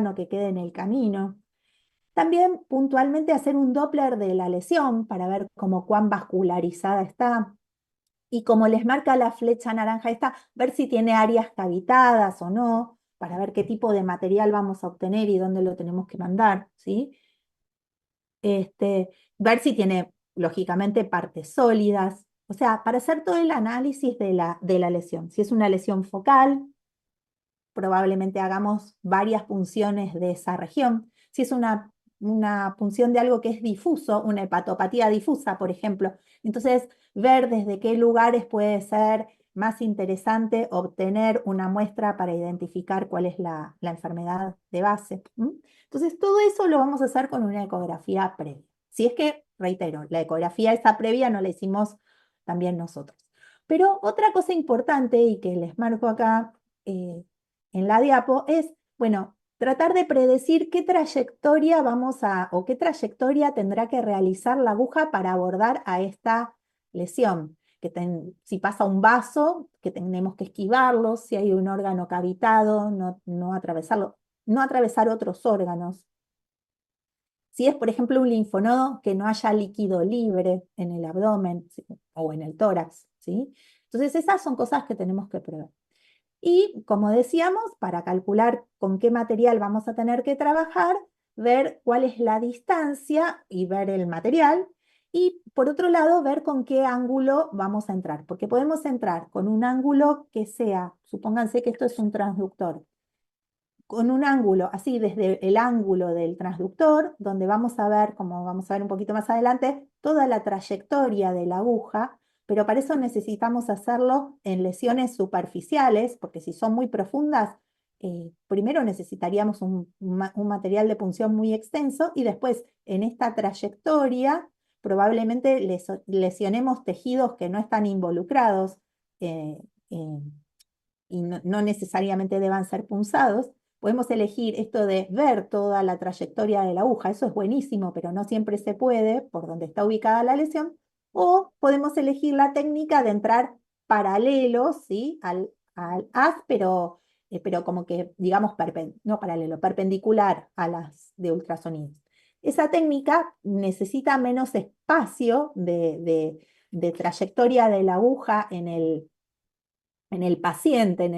órgano que quede en el camino. También puntualmente hacer un Doppler de la lesión para ver como cuán vascularizada está. Y como les marca la flecha naranja esta, ver si tiene áreas cavitadas o no, para ver qué tipo de material vamos a obtener y dónde lo tenemos que mandar, ¿sí? Ver si tiene, lógicamente, partes sólidas. O sea, para hacer todo el análisis de la lesión. Si es una lesión focal, probablemente hagamos varias punciones de esa región. Si es una punción de algo que es difuso, una hepatopatía difusa, por ejemplo, entonces ver desde qué lugares puede ser más interesante obtener una muestra para identificar cuál es la enfermedad de base. Entonces, todo eso lo vamos a hacer con una ecografía previa. Si es que, reitero, la ecografía esa previa no la hicimos también nosotros. Pero otra cosa importante y que les marco acá, en la diapo es, bueno, tratar de predecir qué trayectoria o qué trayectoria tendrá que realizar la aguja para abordar a esta lesión. Si pasa un vaso, que tenemos que esquivarlo, si hay un órgano cavitado, no atravesarlo, no atravesar otros órganos. Si es, por ejemplo, un linfonodo, que no haya líquido libre en el abdomen, ¿sí? O en el tórax, ¿sí? Entonces, esas son cosas que tenemos que prever. Y, como decíamos, para calcular con qué material vamos a tener que trabajar, ver cuál es la distancia y ver el material. Y, por otro lado, ver con qué ángulo vamos a entrar. Porque podemos entrar con un ángulo que sea, supónganse que esto es un transductor, con un ángulo, así desde el ángulo del transductor, donde vamos a ver, como vamos a ver un poquito más adelante, toda la trayectoria de la aguja, pero para eso necesitamos hacerlo en lesiones superficiales, porque si son muy profundas, primero necesitaríamos un material de punción muy extenso y después en esta trayectoria probablemente lesionemos tejidos que no están involucrados eh, eh, y no necesariamente deban ser punzados. Podemos elegir esto de ver toda la trayectoria de la aguja, eso es buenísimo, pero no siempre se puede por donde está ubicada la lesión. O podemos elegir la técnica de entrar paralelos, ¿sí? al haz, pero como que, digamos, no paralelo, perpendicular a las de ultrasonidos. Esa técnica necesita menos espacio de trayectoria de la aguja en el paciente, en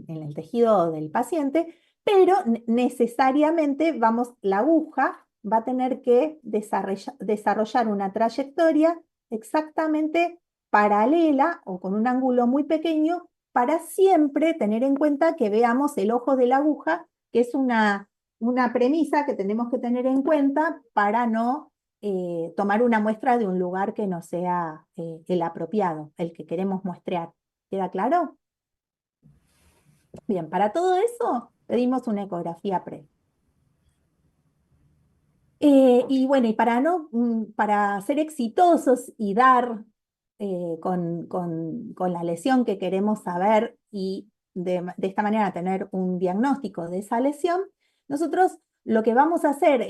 el tejido del paciente, pero necesariamente la aguja va a tener que desarrollar una trayectoria exactamente paralela o con un ángulo muy pequeño para siempre tener en cuenta que veamos el ojo de la aguja, que es una premisa que tenemos que tener en cuenta para no tomar una muestra de un lugar que no sea el apropiado, el que queremos muestrear. ¿Queda claro? Bien, para todo eso pedimos una ecografía previa. Y bueno, y para ser exitosos y dar con la lesión que queremos saber y de esta manera tener un diagnóstico de esa lesión, nosotros lo que vamos a hacer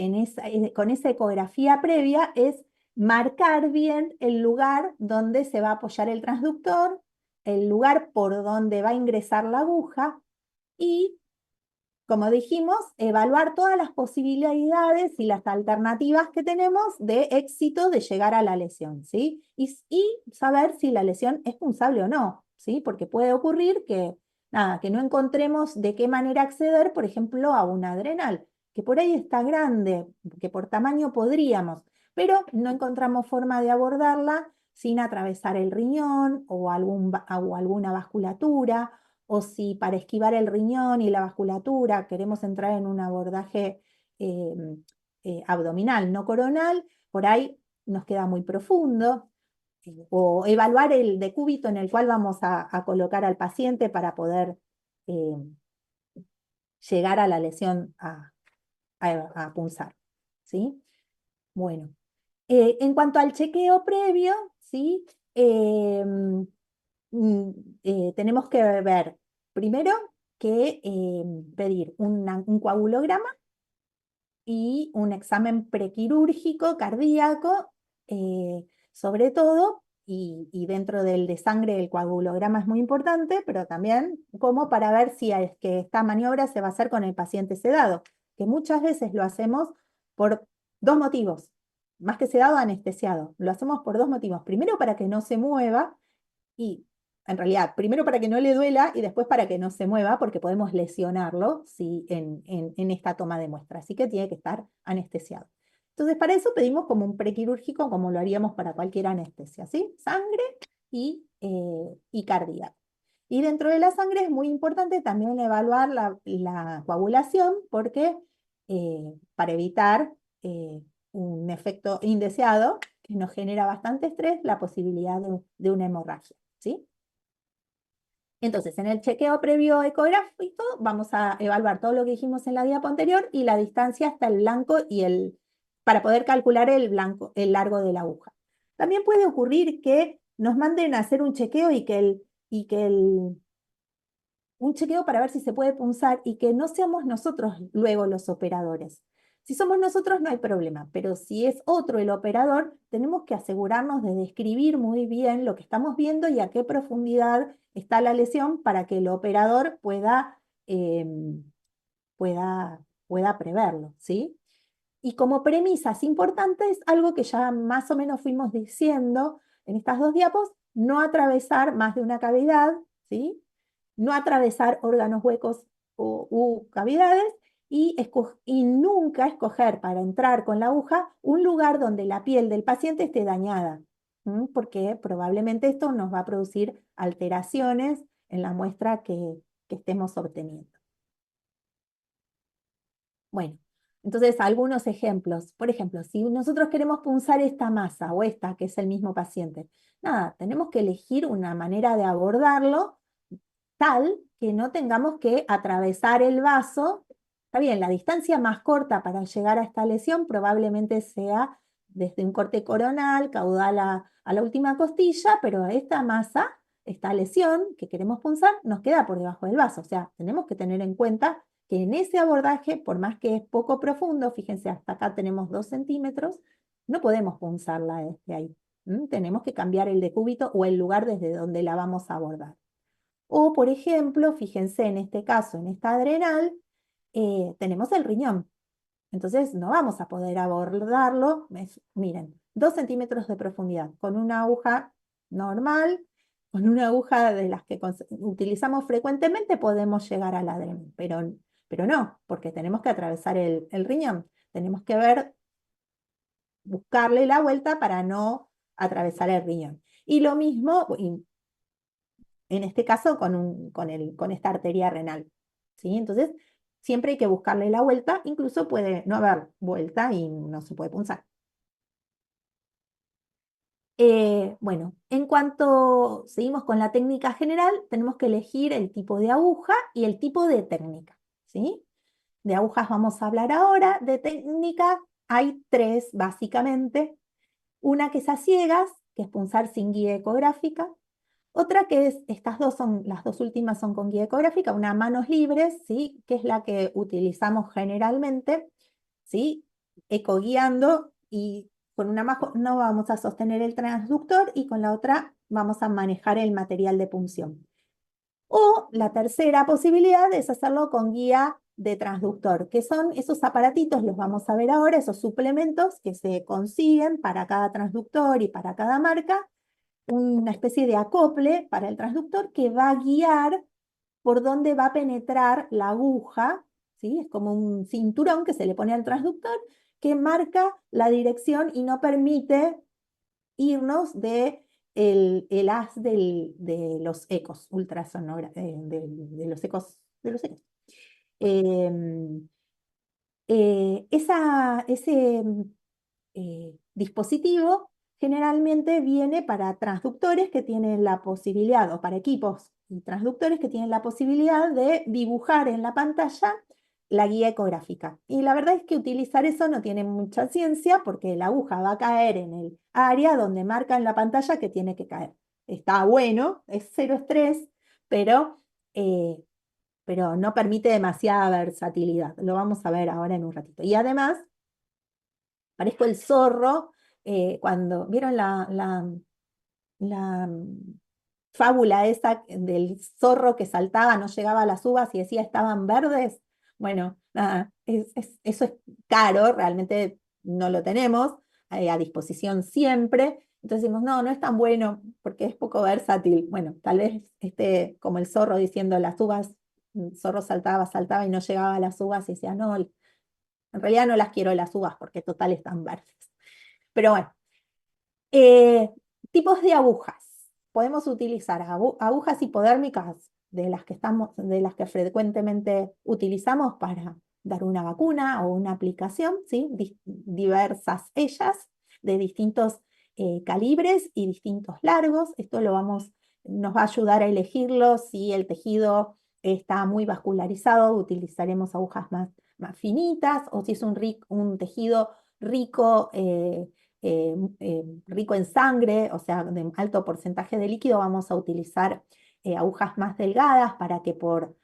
con esa ecografía previa es marcar bien el lugar donde se va a apoyar el transductor, el lugar por donde va a ingresar la aguja y, como dijimos, evaluar todas las posibilidades y las alternativas que tenemos de éxito de llegar a la lesión, ¿sí? Y saber si la lesión es punzable o no, ¿sí? Porque puede ocurrir que no encontremos de qué manera acceder, por ejemplo, a una adrenal, que por ahí está grande, que por tamaño podríamos, pero no encontramos forma de abordarla sin atravesar el riñón o alguna vasculatura, o si para esquivar el riñón y la vasculatura queremos entrar en un abordaje eh, abdominal, no coronal, por ahí nos queda muy profundo, o evaluar el decúbito en el cual vamos a colocar al paciente para poder eh, llegar a la lesión a punzar, ¿sí? Bueno, en cuanto al chequeo previo, ¿sí? Mm, tenemos que ver primero que pedir un coagulograma y un examen prequirúrgico cardíaco, sobre todo, y dentro del de sangre el coagulograma es muy importante, pero también como para ver si es que esta maniobra se va a hacer con el paciente sedado. que muchas veces lo hacemos por dos motivos, más que sedado, anestesiado. Lo hacemos por dos motivos. Primero, para que no se mueva y, en realidad, primero para que no le duela y después para que no se mueva, porque podemos lesionarlo si en esta toma de muestra. Así que tiene que estar anestesiado. Entonces, para eso pedimos como un prequirúrgico, como lo haríamos para cualquier anestesia, ¿sí? Sangre y cardíaco. Y dentro de la sangre es muy importante también evaluar la coagulación, porque para evitar un efecto indeseado que nos genera bastante estrés, la posibilidad de una hemorragia, ¿sí? Entonces, en el chequeo previo ecográfico vamos a evaluar todo lo que dijimos en la diapo anterior y la distancia hasta el blanco para poder calcular el largo de la aguja. También puede ocurrir que nos manden a hacer un chequeo un chequeo para ver si se puede punzar y que no seamos nosotros luego los operadores. Si somos nosotros no hay problema, pero si es otro el operador, tenemos que asegurarnos de describir muy bien lo que estamos viendo y a qué profundidad está la lesión para que el operador pueda preverlo, ¿sí? Y como premisas importantes, algo que ya más o menos fuimos diciendo en estas dos diapos, no atravesar más de una cavidad, ¿sí? No atravesar órganos huecos u cavidades y nunca escoger para entrar con la aguja un lugar donde la piel del paciente esté dañada, porque probablemente esto nos va a producir alteraciones en la muestra que estemos obteniendo. Bueno, entonces algunos ejemplos. Por ejemplo, si nosotros queremos punzar esta masa o esta, que es el mismo paciente, nada, tenemos que elegir una manera de abordarlo tal que no tengamos que atravesar el vaso. Está bien, la distancia más corta para llegar a esta lesión probablemente sea desde un corte coronal, caudal a la última costilla, pero esta masa, esta lesión que queremos punzar, nos queda por debajo del vaso. O sea, tenemos que tener en cuenta que en ese abordaje, por más que es poco profundo, fíjense, hasta acá tenemos 2 centímetros, no podemos punzarla desde ahí. Tenemos que cambiar el decúbito o el lugar desde donde la vamos a abordar. O, por ejemplo, fíjense en este caso, en esta adrenal, tenemos el riñón. Entonces no vamos a poder abordarlo, miren, 2 centímetros de profundidad, con una aguja normal, con una aguja de las que utilizamos frecuentemente podemos llegar al adrenal, pero no, porque tenemos que atravesar el riñón. Tenemos que buscarle la vuelta para no atravesar el riñón. Y lo mismo, en este caso con esta arteria renal, ¿sí? Entonces, siempre hay que buscarle la vuelta, incluso puede no haber vuelta y no se puede punzar. Bueno, en cuanto seguimos con la técnica general, tenemos que elegir el tipo de aguja y el tipo de técnica, ¿sí? De agujas vamos a hablar ahora, de técnica hay tres básicamente. Una que es a ciegas, que es punzar sin guía ecográfica. Otra que es, las dos últimas son con guía ecográfica, una a manos libres, ¿sí? Que es la que utilizamos generalmente, ¿sí? Ecoguiando y con una mano vamos a sostener el transductor y con la otra vamos a manejar el material de punción. O la tercera posibilidad es hacerlo con guía de transductor, que son esos aparatitos, los vamos a ver ahora, esos suplementos que se consiguen para cada transductor y para cada marca, una especie de acople para el transductor que va a guiar por dónde va a penetrar la aguja, ¿sí? Es como un cinturón que se le pone al transductor que marca la dirección y no permite irnos el haz de los ecos ultrasonográficos, de los ecos. Em, ese dispositivo generalmente viene para transductores que tienen la posibilidad, o para equipos y transductores que tienen la posibilidad de dibujar en la pantalla la guía ecográfica. Y la verdad es que utilizar eso no tiene mucha ciencia porque la aguja va a caer en el área donde marca en la pantalla que tiene que caer. Está bueno, es cero estrés, pero eh, no permite demasiada versatilidad. Lo vamos a ver ahora en un ratito. Y además, parezco el zorro cuando vieron la fábula esa del zorro que saltaba, no llegaba a las uvas y decía estaban verdes. Bueno, nada, eso es caro, realmente no lo tenemos a disposición siempre. Entonces decimos, no, no es tan bueno porque es poco versátil. Bueno, tal vez esté como el zorro diciendo las uvas, el zorro saltaba, saltaba y no llegaba a las uvas y decía, no, en realidad no las quiero las uvas porque total están verdes. Pero bueno, eh, tipos de agujas. Podemos utilizar agujas hipodérmicas de las que frecuentemente utilizamos para dar una vacuna o una aplicación, ¿sí? Diversas ellas, de distintos calibres y distintos largos. Esto nos va a ayudar a elegirlo si el tejido está muy vascularizado, utilizaremos agujas más finitas, o si es un tejido rico. Rico en sangre, o sea, de alto porcentaje de líquido, vamos a utilizar agujas más delgadas para que por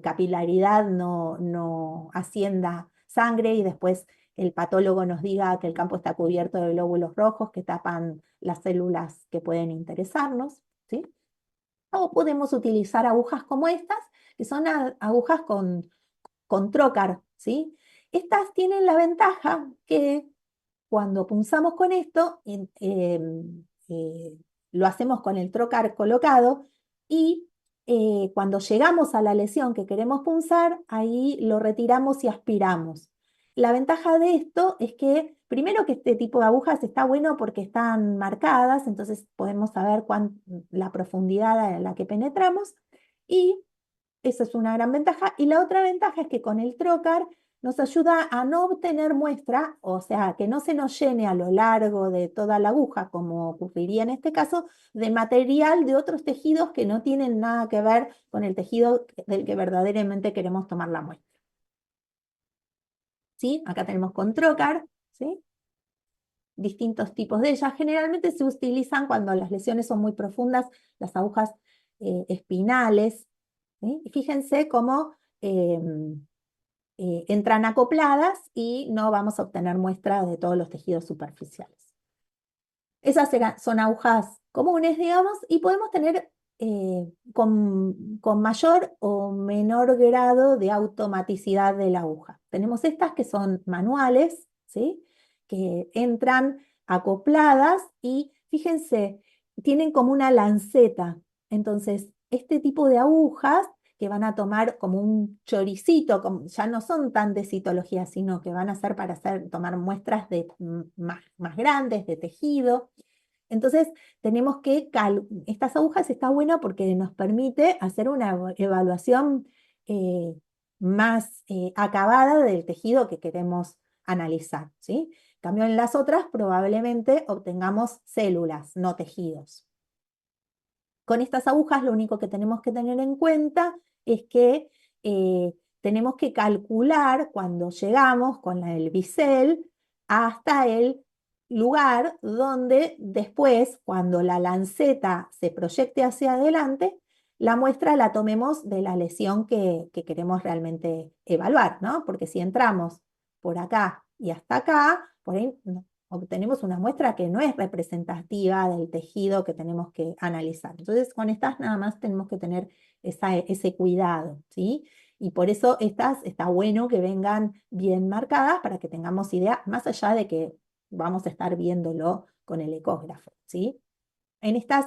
capilaridad no ascienda sangre y después el patólogo nos diga que el campo está cubierto de glóbulos rojos que tapan las células que pueden interesarnos, ¿sí? O podemos utilizar agujas como estas, que son agujas con trocar, ¿sí? Estas tienen la ventaja que cuando punzamos con esto, lo hacemos con el trocar colocado y cuando llegamos a la lesión que queremos punzar, ahí lo retiramos y aspiramos. La ventaja de esto es que, primero que este tipo de agujas está bueno porque están marcadas, entonces podemos saber la profundidad a la que penetramos y esa es una gran ventaja. Y la otra ventaja es que con el trocar nos ayuda a no obtener muestra, o sea, que no se nos llene a lo largo de toda la aguja, como ocurriría en este caso, de material de otros tejidos que no tienen nada que ver con el tejido del que verdaderamente queremos tomar la muestra. ¿Sí? Acá tenemos con trocar, ¿sí? Distintos tipos de ellas. Generalmente se utilizan cuando las lesiones son muy profundas, las agujas espinales. ¿Sí? Y fíjense cómo entran acopladas y no vamos a obtener muestras de todos los tejidos superficiales. Esas son agujas comunes, digamos, y podemos tener con mayor o menor grado de automaticidad de la aguja. Tenemos estas que son manuales, ¿sí? Que entran acopladas y fíjense, tienen como una lanceta. Entonces, este tipo de agujas que van a tomar como un choricito, ya no son tan de citología, sino que van a ser para tomar muestras más grandes de tejido. Entonces, tenemos que, estas agujas está buena porque nos permite hacer una evaluación eh, más acabada del tejido que queremos analizar, ¿sí? En cambio, en las otras probablemente obtengamos células, no tejidos. Con estas agujas lo único que tenemos que tener en cuenta es que tenemos que calcular cuando llegamos con el bisel hasta el lugar donde después, cuando la lanceta se proyecte hacia adelante, la muestra la tomemos de la lesión que queremos realmente evaluar, ¿no? Porque si entramos por acá y hasta acá, por ahí obtenemos una muestra que no es representativa del tejido que tenemos que analizar. Entonces, con estas nada más tenemos que tener ese cuidado, ¿sí? Y por eso estas está bueno que vengan bien marcadas para que tengamos idea, más allá de que vamos a estar viéndolo con el ecógrafo, ¿sí? En estas,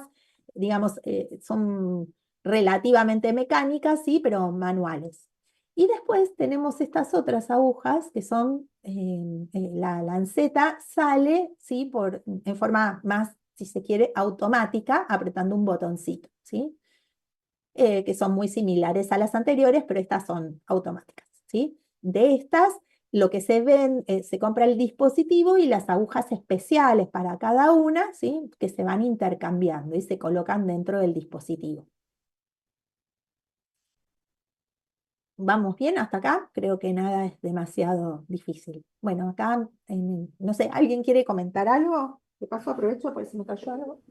digamos, son relativamente mecánicas, sí, pero manuales. Y después tenemos estas otras agujas que son, la lanceta sale, ¿sí? En forma más, si se quiere, automática, apretando un botoncito, ¿sí? Que son muy similares a las anteriores, pero estas son automáticas, ¿sí? De estas, lo que se ven, se compra el dispositivo y las agujas especiales para cada una, ¿sí? Que se van intercambiando y se colocan dentro del dispositivo. ¿Vamos bien hasta acá? Creo que nada es demasiado difícil. Bueno, acá, no sé, ¿alguien quiere comentar algo? De paso aprovecho por si me cayó algo.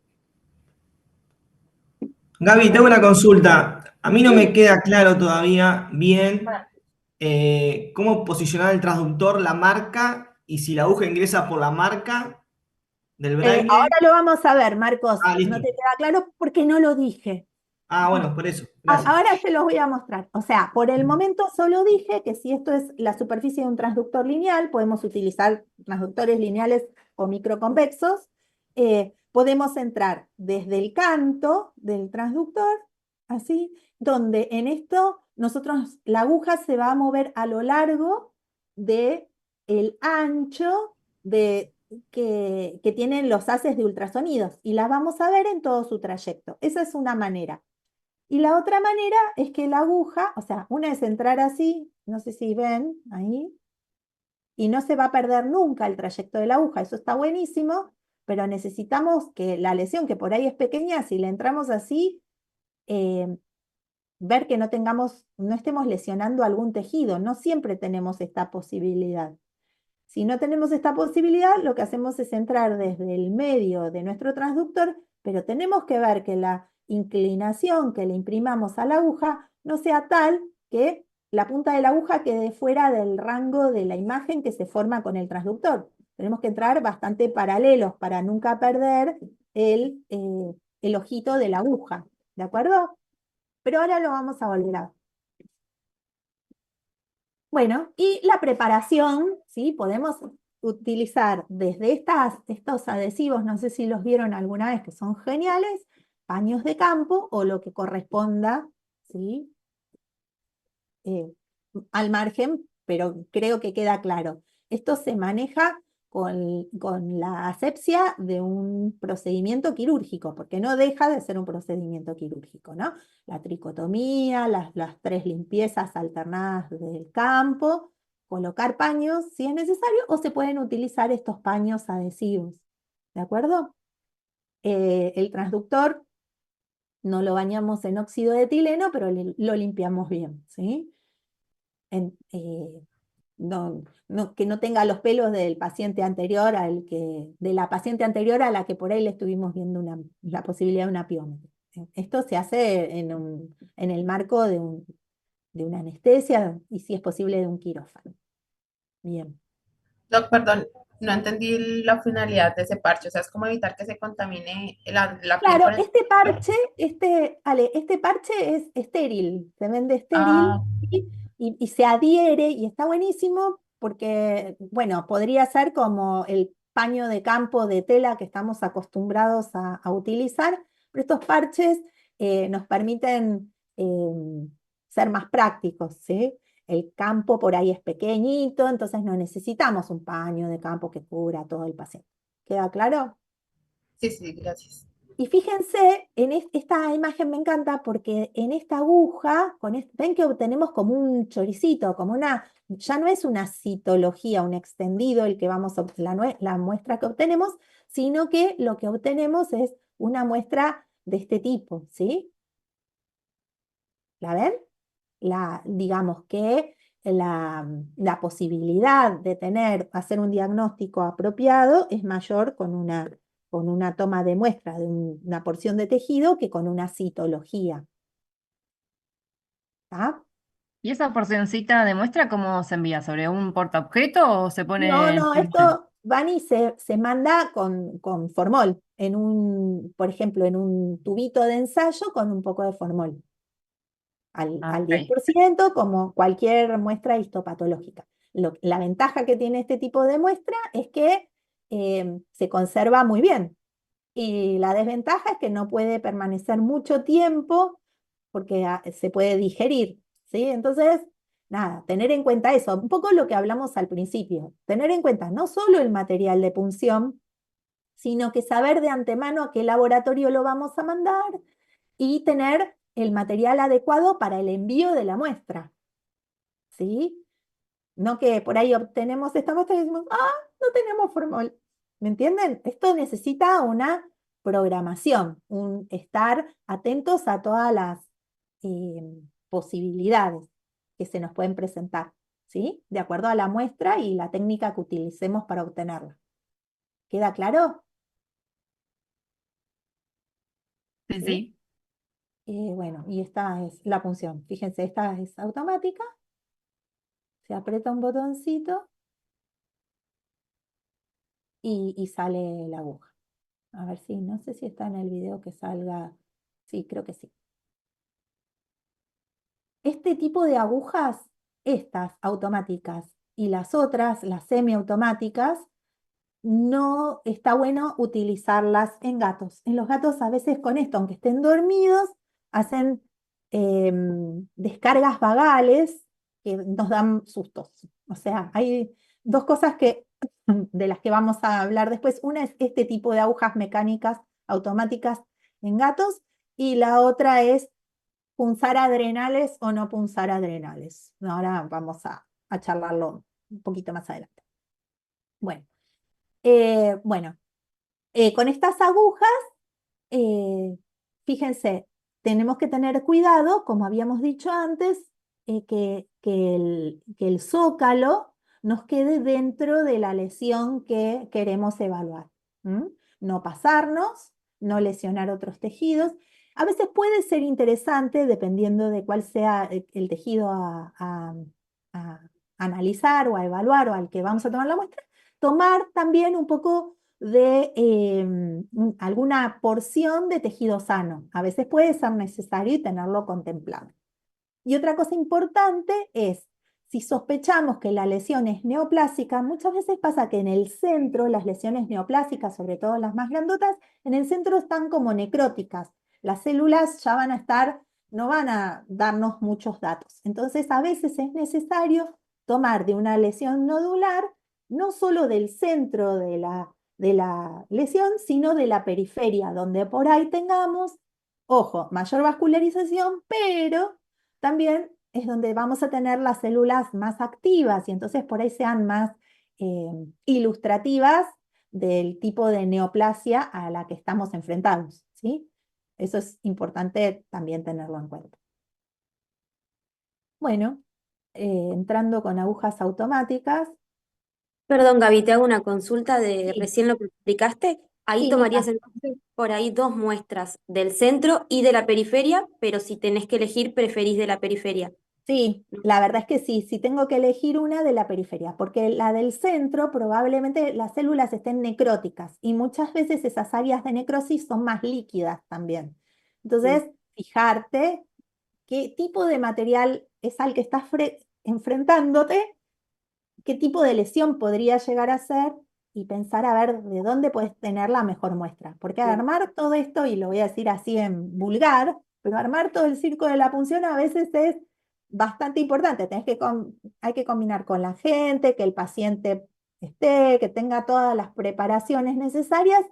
Gaby, tengo una consulta. A mí no me Sí. queda claro todavía bien cómo posicionar el transductor, la marca y si la aguja ingresa por la marca del braille. Ahora lo vamos a ver, Marcos. Ah, ¿No listo. te queda claro? Porque no lo dije. Ah, bueno, por eso, gracias. Ahora te los voy a mostrar. O sea, por el momento solo dije que si esto es la superficie de un transductor lineal, podemos utilizar transductores lineales o microconvexos. Podemos entrar desde el canto del transductor, así, donde en esto la aguja se va a mover a lo largo de el ancho que tienen los haces de ultrasonidos y la vamos a ver en todo su trayecto. Esa es una manera. Y la otra manera es que la aguja, o sea, una es entrar así, no sé si ven ahí, y no se va a perder nunca el trayecto de la aguja, eso está buenísimo, pero necesitamos que la lesión, que por ahí es pequeña, si le entramos así, eh, ver que no estemos lesionando algún tejido, no siempre tenemos esta posibilidad. Si no tenemos esta posibilidad, lo que hacemos es entrar desde el medio de nuestro transductor, pero tenemos que ver que la inclinación que le imprimamos a la aguja no sea tal que la punta de la aguja quede fuera del rango de la imagen que se forma con el transductor. Tenemos que entrar bastante paralelos para nunca perder el ojito de la aguja, ¿de acuerdo? Pero ahora lo vamos a volver a ver. Bueno, y la preparación, ¿sí? Podemos utilizar desde estos adhesivos, no sé si los vieron alguna vez, que son geniales, paños de campo o lo que corresponda, ¿sí? eh, Al margen, pero creo que queda claro. Esto se maneja con la asepsia de un procedimiento quirúrgico, porque no deja de ser un procedimiento quirúrgico, ¿no? La tricotomía, las tres limpiezas alternadas del campo, colocar paños si es necesario, o se pueden utilizar estos paños adhesivos, ¿de acuerdo? El transductor no lo bañamos en óxido de etileno, pero lo limpiamos bien, ¿sí? en- eh, que no tenga los pelos del paciente anterior de la paciente anterior a la que por ahí le estuvimos viendo la posibilidad de una piómetri. Esto se hace en el marco de una anestesia y si es posible de un quirófano. Bien. Doc, perdón, no entendí la finalidad de ese parche. O sea, es como evitar que se contamine la piel Claro, con el... este parche, Ale, este parche es estéril, se vende Ah, estéril, ¿sí? Y se adhiere y está buenísimo porque, bueno, podría ser como el paño de campo de tela que estamos acostumbrados a utilizar, pero estos parches nos permiten ser más prácticos, ¿sí? El campo por ahí es pequeñito, entonces no necesitamos un paño de campo que cubra todo el paciente. ¿Queda claro? sí, sí, gracias. Y fíjense, esta imagen me encanta porque en esta aguja, ven que obtenemos como un choricito, ya no es una citología, un extendido el que la muestra que obtenemos, sino que lo que obtenemos es una muestra de este tipo, ¿sí? ¿La ven? Digamos que la posibilidad de hacer un diagnóstico apropiado es mayor con una toma de muestra de una porción de tejido que con una citología. ¿Tá? ¿Y esa porcioncita de muestra cómo se envía? ¿Sobre un portaobjeto o se No, pone en no, formol? esto van y se manda con formol, por ejemplo, en un tubito de ensayo con un poco de formol. Ah, Al ok. 10% como cualquier muestra histopatológica. La ventaja que tiene este tipo de muestra es que se conserva muy bien y la desventaja es que no puede permanecer mucho tiempo porque se puede digerir, ¿sí? Entonces, nada, tener en cuenta eso, un poco lo que hablamos al principio, tener en cuenta no solo el material de punción, sino que saber de antemano a qué laboratorio lo vamos a mandar y tener el material adecuado para el envío de la muestra, ¿sí? No que por ahí obtenemos esta muestra y decimos, no tenemos formol. ¿Me entienden? Esto necesita una programación, un estar atentos a todas las eh, posibilidades que se nos pueden presentar, ¿sí? De acuerdo a la muestra y la técnica que utilicemos para obtenerla. ¿Queda claro? Sí, ¿Sí? sí. Bueno, y esta es la punción. Fíjense, esta es automática. Se aprieta un botoncito y sale la aguja. A ver si, no sé si está en el video que salga. Sí, creo que sí. este tipo de agujas, estas automáticas y las otras, las semiautomáticas, no está bueno utilizarlas en gatos. En los gatos a veces con esto, aunque estén dormidos, hacen descargas vagales que nos dan sustos. O sea, hay dos cosas de las que vamos a hablar después. Una es este tipo de agujas mecánicas automáticas en gatos y la otra es punzar adrenales o no punzar adrenales. Ahora vamos a charlarlo un poquito más adelante. Bueno, bueno, con estas agujas, eh, fíjense, tenemos que tener cuidado, como habíamos dicho antes, que el zócalo nos quede dentro de la lesión que queremos evaluar. ¿Mm? No pasarnos, no lesionar otros tejidos. A veces puede ser interesante, dependiendo de cuál sea el tejido a analizar o a evaluar o al que vamos a tomar la muestra, tomar también un poco de alguna porción de tejido sano. A veces puede ser necesario y tenerlo contemplado. Y otra cosa importante es, si sospechamos que la lesión es neoplásica, muchas veces pasa que en el centro, las lesiones neoplásicas, sobre todo las más grandotas, en el centro están como necróticas. Las células ya van a estar, no van a darnos muchos datos. Entonces, a veces es necesario tomar de una lesión nodular, no solo del centro de la lesión, sino de la periferia, donde por ahí tengamos, ojo, mayor vascularización, pero también es donde vamos a tener las células más activas y entonces por ahí sean más ilustrativas del tipo de neoplasia a la que estamos enfrentados, ¿sí? Eso es importante también tenerlo en cuenta. Bueno, entrando con agujas automáticas. Perdón, Gaby, te hago una consulta de Sí, recién lo que explicaste. Ahí sí, tomarías Mica. entonces por ahí dos muestras del centro y de la periferia, pero si tenés que elegir, preferís de la periferia. Sí, ¿No? la verdad es que sí, sí tengo que elegir una de la periferia, porque la del centro probablemente las células estén necróticas y muchas veces esas áreas de necrosis son más líquidas también. Mm. Entonces, fijarte qué tipo de material es al que estás enfrentándote, qué tipo de lesión podría llegar a ser y pensar a ver de dónde puedes tener la mejor muestra. Porque Mm. armar todo esto, y lo voy a decir así en vulgar, pero armar todo el circo de la punción a veces es bastante importante. Hay que combinar con la gente, que el paciente esté, que tenga todas las preparaciones necesarias,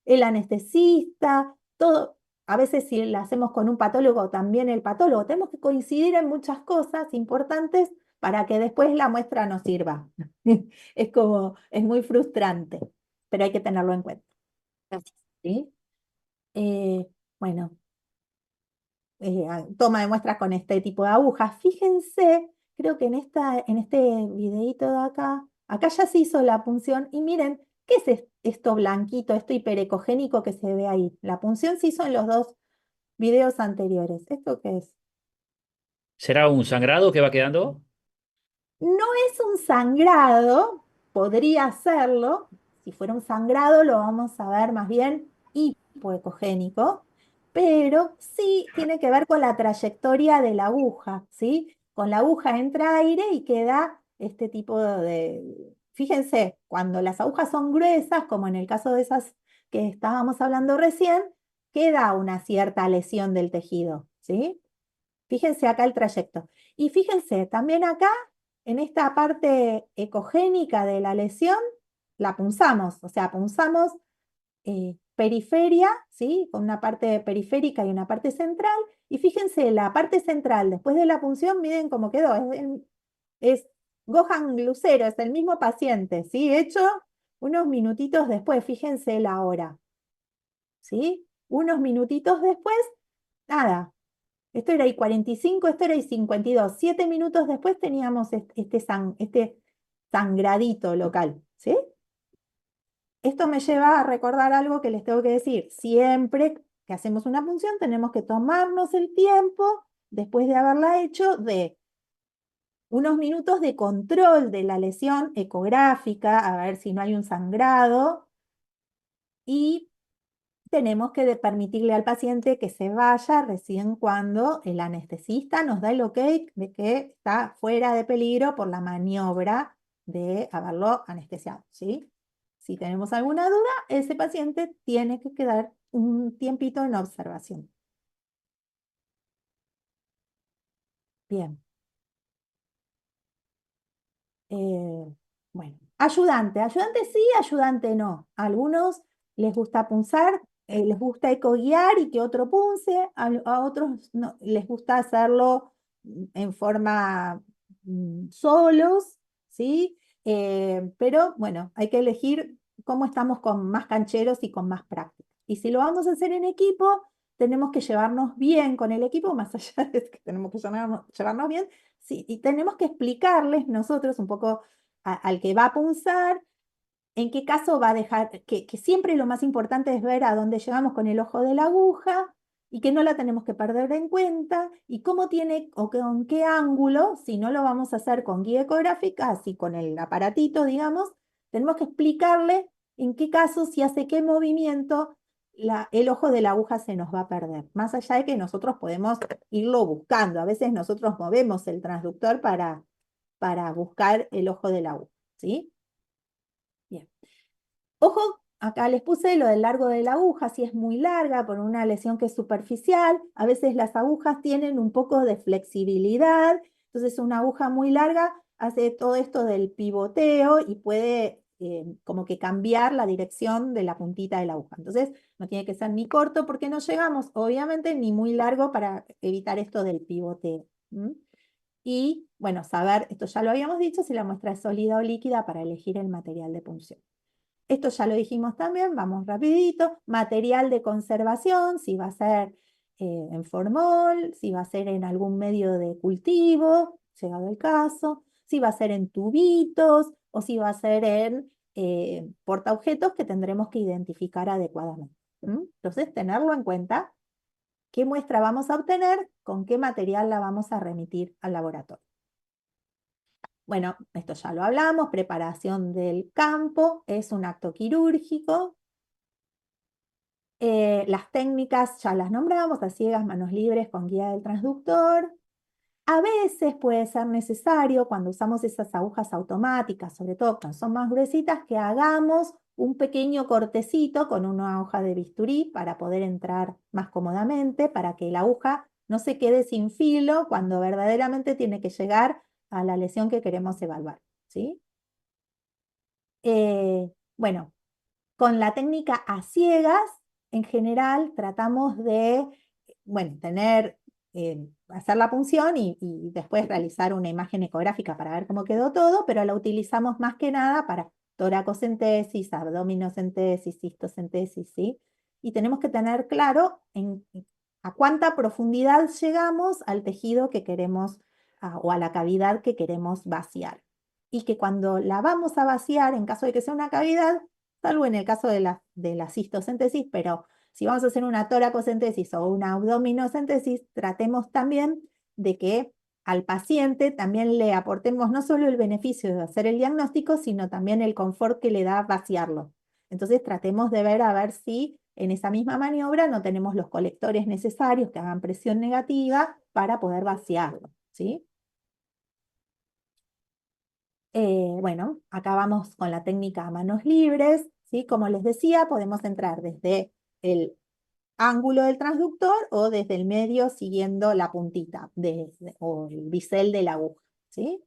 el anestesista, todo. A veces si la hacemos con un patólogo, también el patólogo. Tenemos que coincidir en muchas cosas importantes para que después la muestra nos sirva. Es como, es muy frustrante, pero hay que tenerlo en cuenta. Gracias. ¿Sí? Eh, bueno, toma de muestras con este tipo de agujas. Fíjense, creo que en este videíto de acá, acá ya se hizo la punción y miren, ¿qué es esto blanquito, esto hiperecogénico que se ve ahí? La punción se hizo en los dos videos anteriores. ¿Esto qué es? ¿Será un sangrado que va quedando? No es un sangrado, podría serlo. Si fuera un sangrado, lo vamos a ver más bien hipoecogénico, pero sí tiene que ver con la trayectoria de la aguja, ¿sí? Con la aguja entra aire y queda este tipo de... Fíjense, cuando las agujas son gruesas, como en el caso de esas que estábamos hablando recién, queda una cierta lesión del tejido, ¿sí? Fíjense acá el trayecto. Y fíjense, también acá, en esta parte ecogénica de la lesión, la punzamos, o sea, punzamos periferia, ¿sí? Con una parte periférica y una parte central. Y fíjense, la parte central, después de la punción, miren cómo quedó. Es Gohan Glucero, es el mismo paciente, ¿sí? Hecho unos minutitos después, fíjense la hora, ¿sí? Unos minutitos después, nada, esto era I-45, esto era I-52. 7 minutos después teníamos este sangradito local, ¿sí? Esto me lleva a recordar algo que les tengo que decir. Siempre que hacemos una punción tenemos que tomarnos el tiempo, después de haberla hecho, de unos minutos de control de la lesión ecográfica, a ver si no hay un sangrado, y tenemos que permitirle al paciente que se vaya recién cuando el anestesista nos da el ok de que está fuera de peligro por la maniobra de haberlo anestesiado, ¿sí? Si tenemos alguna duda, ese paciente tiene que quedar un tiempito en observación. Bien. Bueno, ayudante sí, ayudante no. A algunos les gusta punzar, les gusta ecoguiar y que otro punce, a otros no, les gusta hacerlo en forma solos, ¿sí? Pero bueno, hay que elegir cómo estamos con más cancheros y con más práctica. Y si lo vamos a hacer en equipo, tenemos que llevarnos bien con el equipo, más allá de que tenemos que llevarnos bien, sí, y tenemos que explicarles nosotros un poco al que va a punzar, en qué caso va a dejar, que siempre lo más importante es ver a dónde llegamos con el ojo de la aguja y que no la tenemos que perder en cuenta y cómo tiene o con qué ángulo, si no lo vamos a hacer con guía ecográfica, así con el aparatito, digamos, tenemos que explicarle en qué caso, si hace qué movimiento, el ojo de la aguja se nos va a perder. Más allá de que nosotros podemos irlo buscando. A veces nosotros movemos el transductor para buscar el ojo de la aguja, ¿sí? Bien. Ojo, acá les puse lo del largo de la aguja, si es muy larga por una lesión que es superficial, a veces las agujas tienen un poco de flexibilidad, entonces una aguja muy larga hace todo esto del pivoteo y puede como que cambiar la dirección de la puntita de la aguja. Entonces no tiene que ser ni corto porque no llegamos, obviamente, ni muy largo para evitar esto del pivoteo. Y bueno, saber, esto ya lo habíamos dicho, si la muestra es sólida o líquida para elegir el material de punción. Esto ya lo dijimos también, vamos rapidito. Material de conservación, si va a ser en formol, si va a ser en algún medio de cultivo, llegado el caso, si va a ser en tubitos o si va a ser en portaobjetos que tendremos que identificar adecuadamente. Entonces, tenerlo en cuenta, qué muestra vamos a obtener, con qué material la vamos a remitir al laboratorio. Bueno, esto ya lo hablamos, preparación del campo, es un acto quirúrgico. Las técnicas ya las nombramos, a ciegas, manos libres, con guía del transductor. A veces puede ser necesario, cuando usamos esas agujas automáticas, sobre todo cuando son más gruesitas, que hagamos un pequeño cortecito con una hoja de bisturí para poder entrar más cómodamente, para que la aguja no se quede sin filo cuando verdaderamente tiene que llegar a la lesión que queremos evaluar, ¿sí? Bueno, con la técnica a ciegas, en general, tratamos de, bueno, hacer la punción y después realizar una imagen ecográfica para ver cómo quedó todo, pero la utilizamos más que nada para toracocentesis, abdominocentesis, cistocentesis, ¿sí? Y tenemos que tener claro a cuánta profundidad llegamos al tejido que queremos, o a la cavidad que queremos vaciar. Y que cuando la vamos a vaciar, en caso de que sea una cavidad, salvo en el caso de la cistocentesis, pero si vamos a hacer una toracocentesis o una abdominocentesis, tratemos también de que al paciente también le aportemos no solo el beneficio de hacer el diagnóstico, sino también el confort que le da vaciarlo. Entonces tratemos de ver a ver si en esa misma maniobra no tenemos los colectores necesarios que hagan presión negativa para poder vaciarlo, ¿sí? Bueno, acá vamos con la técnica a manos libres, ¿sí? Como les decía, podemos entrar desde el ángulo del transductor o desde el medio siguiendo la puntita o el bisel de la aguja, ¿sí?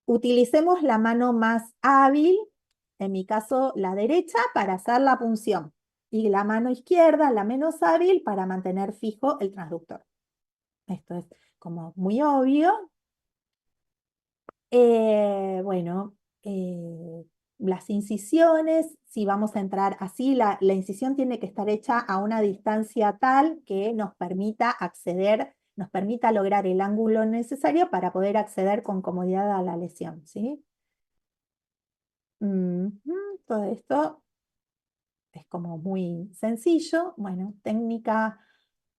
Utilicemos la mano más hábil, en mi caso la derecha, para hacer la punción y la mano izquierda, la menos hábil, para mantener fijo el transductor. Esto es como muy obvio. Bueno, las incisiones, si vamos a entrar así, la incisión tiene que estar hecha a una distancia tal que nos permita acceder, nos permita lograr el ángulo necesario para poder acceder con comodidad a la lesión, ¿sí? Todo esto es como muy sencillo. Bueno, técnica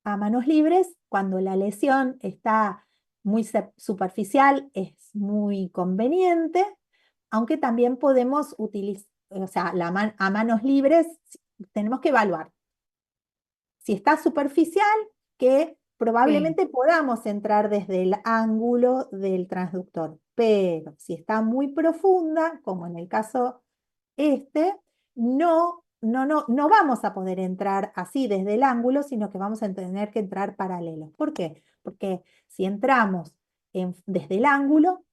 a manos libres, cuando la lesión está muy superficial, es muy conveniente, aunque también podemos utilizar, o sea, a manos libres tenemos que evaluar. Si está superficial, que probablemente podamos entrar desde el ángulo del transductor, pero si está muy profunda, como en el caso no vamos a poder entrar así desde el ángulo, sino que vamos a tener que entrar paralelos. ¿Por qué? Porque si entramos desde el ángulo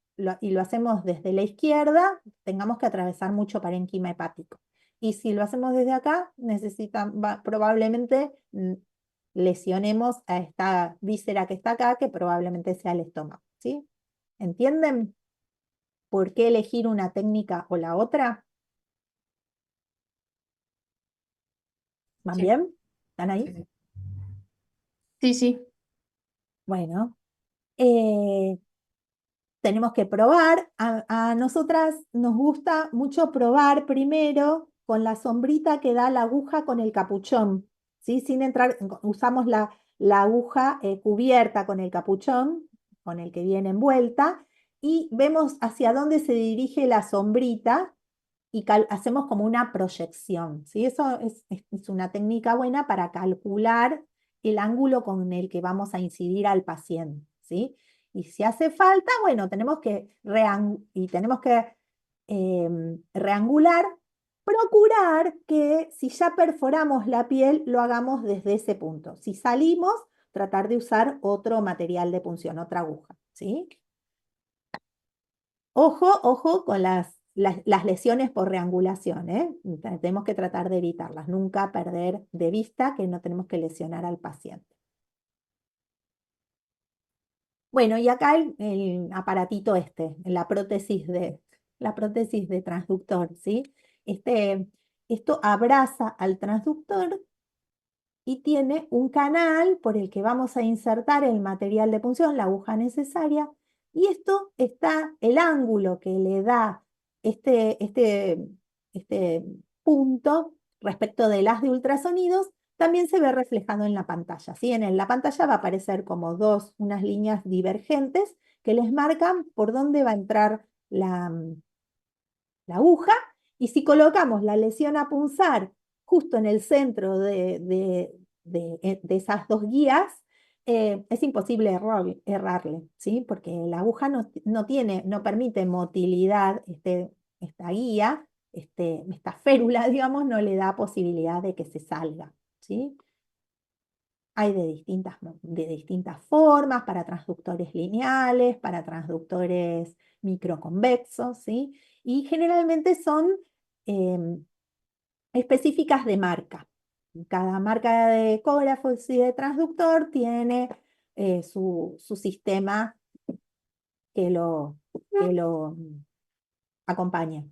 y lo hacemos desde la izquierda, tengamos que atravesar mucho parénquima hepático. Y si lo hacemos desde acá, probablemente lesionemos a esta víscera que está acá, que probablemente sea el estómago, ¿sí? ¿Entienden por qué elegir una técnica o la otra? ¿Van Sí, bien? ¿Están ahí? sí, sí. Sí, sí. Bueno, eh, tenemos que probar. A nosotras nos gusta mucho probar primero con la sombrita que da la aguja con el capuchón, ¿sí? Sin entrar, usamos la aguja cubierta con el capuchón, con el que viene envuelta, y vemos hacia dónde se dirige la sombrita y hacemos como una proyección, ¿sí? Eso es una técnica buena para calcular el ángulo con el que vamos a incidir al paciente, ¿sí? Y si hace falta, bueno, tenemos que, reangular, procurar que si ya perforamos la piel, lo hagamos desde ese punto. Si salimos, tratar de usar otro material de punción, otra aguja, ¿sí? Ojo con las lesiones por reangulación, ¿eh? Tenemos que tratar de evitarlas, nunca perder de vista que no tenemos que lesionar al paciente. Bueno, y acá el aparatito la prótesis de transductor, ¿sí? Esto abraza al transductor y tiene un canal por el que vamos a insertar el material de punción, la aguja necesaria, y esto está, el ángulo que le da este punto respecto del haz de ultrasonidos, también se ve reflejado en la pantalla, ¿sí? En la pantalla va a aparecer como unas líneas divergentes que les marcan por dónde va a entrar la aguja, y si colocamos la lesión a punzar justo en el centro de esas dos guías, es imposible errarle, ¿sí? Porque la aguja no permite motilidad, esta guía, esta férula, digamos, no le da posibilidad de que se salga, ¿sí? Hay de distintas formas, para transductores lineales, para transductores microconvexos, ¿sí? Y generalmente son em, específicas de marca. Cada marca de ecógrafo y de transductor tiene su sistema que lo acompaña,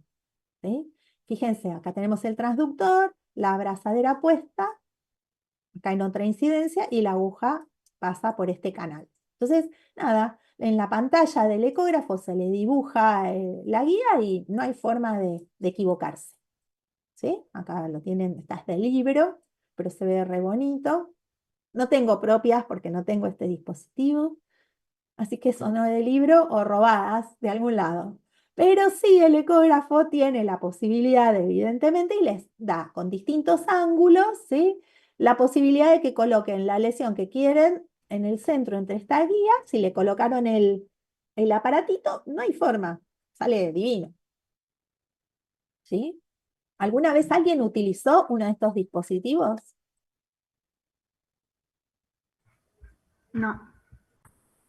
¿sí? Fíjense, acá tenemos el transductor, la abrazadera puesta, acá en otra incidencia, y la aguja pasa por este canal. Entonces, nada, en la pantalla del ecógrafo se le dibuja la guía y no hay forma de equivocarse, ¿sí? Acá lo tienen, está este libro, pero se ve re bonito. No tengo propias porque no tengo este dispositivo, así que son o de libro o robadas de algún lado. Pero sí, el ecógrafo tiene la posibilidad, evidentemente, y les da con distintos ángulos, ¿sí? La posibilidad de que coloquen la lesión que quieren en el centro entre estas guías. Si le colocaron el aparatito, no hay forma, sale divino, ¿sí? ¿Alguna vez alguien utilizó uno de estos dispositivos? No,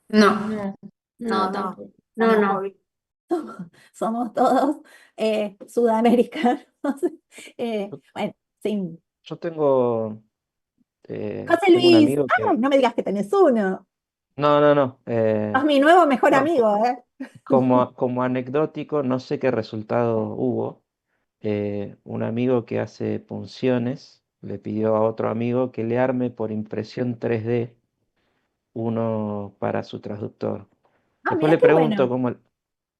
No, No, No, tampoco. No, somos, no. somos todos sudamericanos. Bueno, sí. Yo tengo, José tengo un Luis, amigo ay, que, no me digas que tenés uno. no, no, no, Sos mi nuevo mejor no, amigo, ¿eh? como anecdótico, no sé qué resultado hubo. Un amigo que hace punciones le pidió a otro amigo que le arme por impresión 3D uno para su transductor. Ah, Después mira le qué pregunto bueno.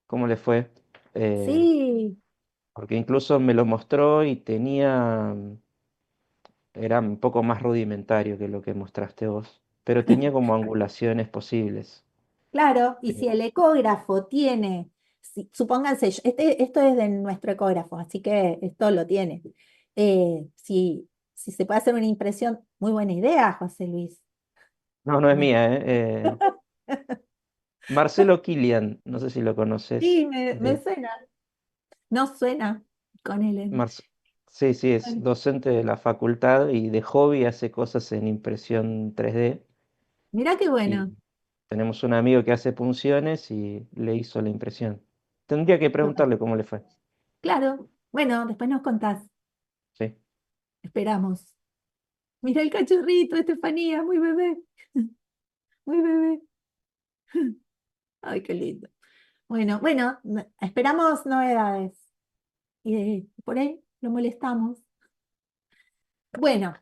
cómo le fue, eh, Sí, porque incluso me lo mostró y era un poco más rudimentario que lo que mostraste vos, pero tenía como angulaciones posibles. claro. Y si Eh, el ecógrafo tiene, supónganse, esto es de nuestro ecógrafo, así que esto lo tiene. Si si se puede hacer una impresión, muy buena idea, José Luis. No, no es mía, ¿eh? Marcelo Kilian, no sé si lo conoces. Sí, me suena. No suena con él. Marce- Sí, sí, es docente de la facultad y de hobby hace cosas en impresión 3D. Mirá qué Y bueno. tenemos un amigo que hace punciones y le hizo la impresión. Tendría que preguntarle cómo le fue. Claro. Bueno, después nos contás. Sí. Esperamos. Mira el cachorrito, Estefanía, muy bebé. Muy bebé. Ay, qué lindo. Bueno, esperamos novedades. Y por ahí lo molestamos. Bueno,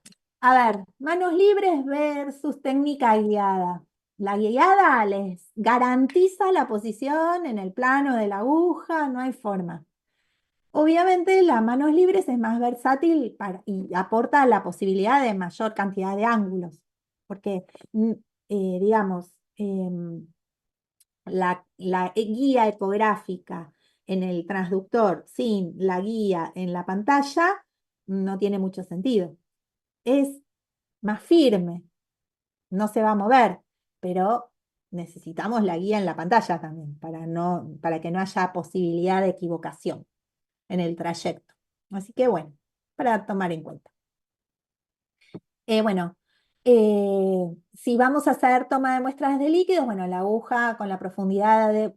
a ver, manos libres versus técnica guiada. La guiada les garantiza la posición en el plano de la aguja, no hay forma. Obviamente, las manos libres es más versátil y aporta la posibilidad de mayor cantidad de ángulos, porque, digamos, la guía ecográfica en el transductor sin la guía en la pantalla no tiene mucho sentido. Es más firme, no se va a mover, pero necesitamos la guía en la pantalla también para que no haya posibilidad de equivocación en el trayecto. Así que bueno, para tomar en cuenta. Bueno, si vamos a hacer toma de muestras de líquidos, bueno, la aguja con la profundidad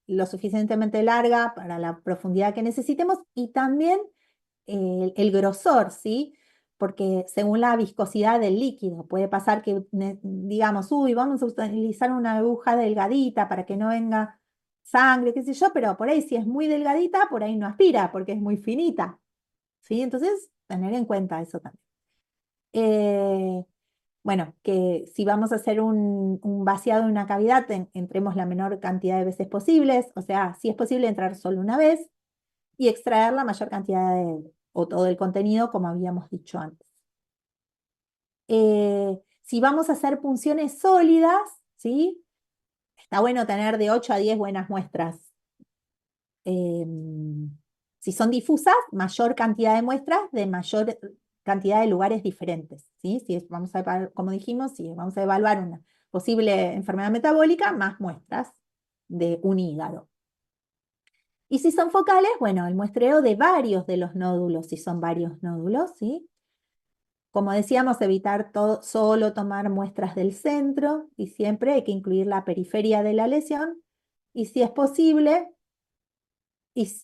lo suficientemente larga para la profundidad que necesitemos y también el grosor, ¿sí? Porque según la viscosidad del líquido, puede pasar que digamos, uy, vamos a utilizar una aguja delgadita para que no venga sangre, qué sé yo, pero por ahí si es muy delgadita, por ahí no aspira, porque es muy finita, ¿sí? Entonces, tener en cuenta eso también. Eh, bueno, que si vamos a hacer un vaciado en una cavidad, entremos la menor cantidad de veces posibles, o sea, si es posible entrar solo una vez y extraer la mayor cantidad o todo el contenido, como habíamos dicho antes. Si vamos a hacer punciones sólidas, ¿sí? Está bueno tener de 8 a 10 buenas muestras. Si son difusas, mayor cantidad de muestras de mayor cantidad de lugares diferentes, ¿sí? Vamos a como dijimos, si vamos a evaluar una posible enfermedad metabólica, más muestras de un hígado. Y si son focales, bueno, el muestreo de varios de los nódulos, si son varios nódulos, ¿sí? Como decíamos, evitar solo tomar muestras del centro y siempre hay que incluir la periferia de la lesión y si es posible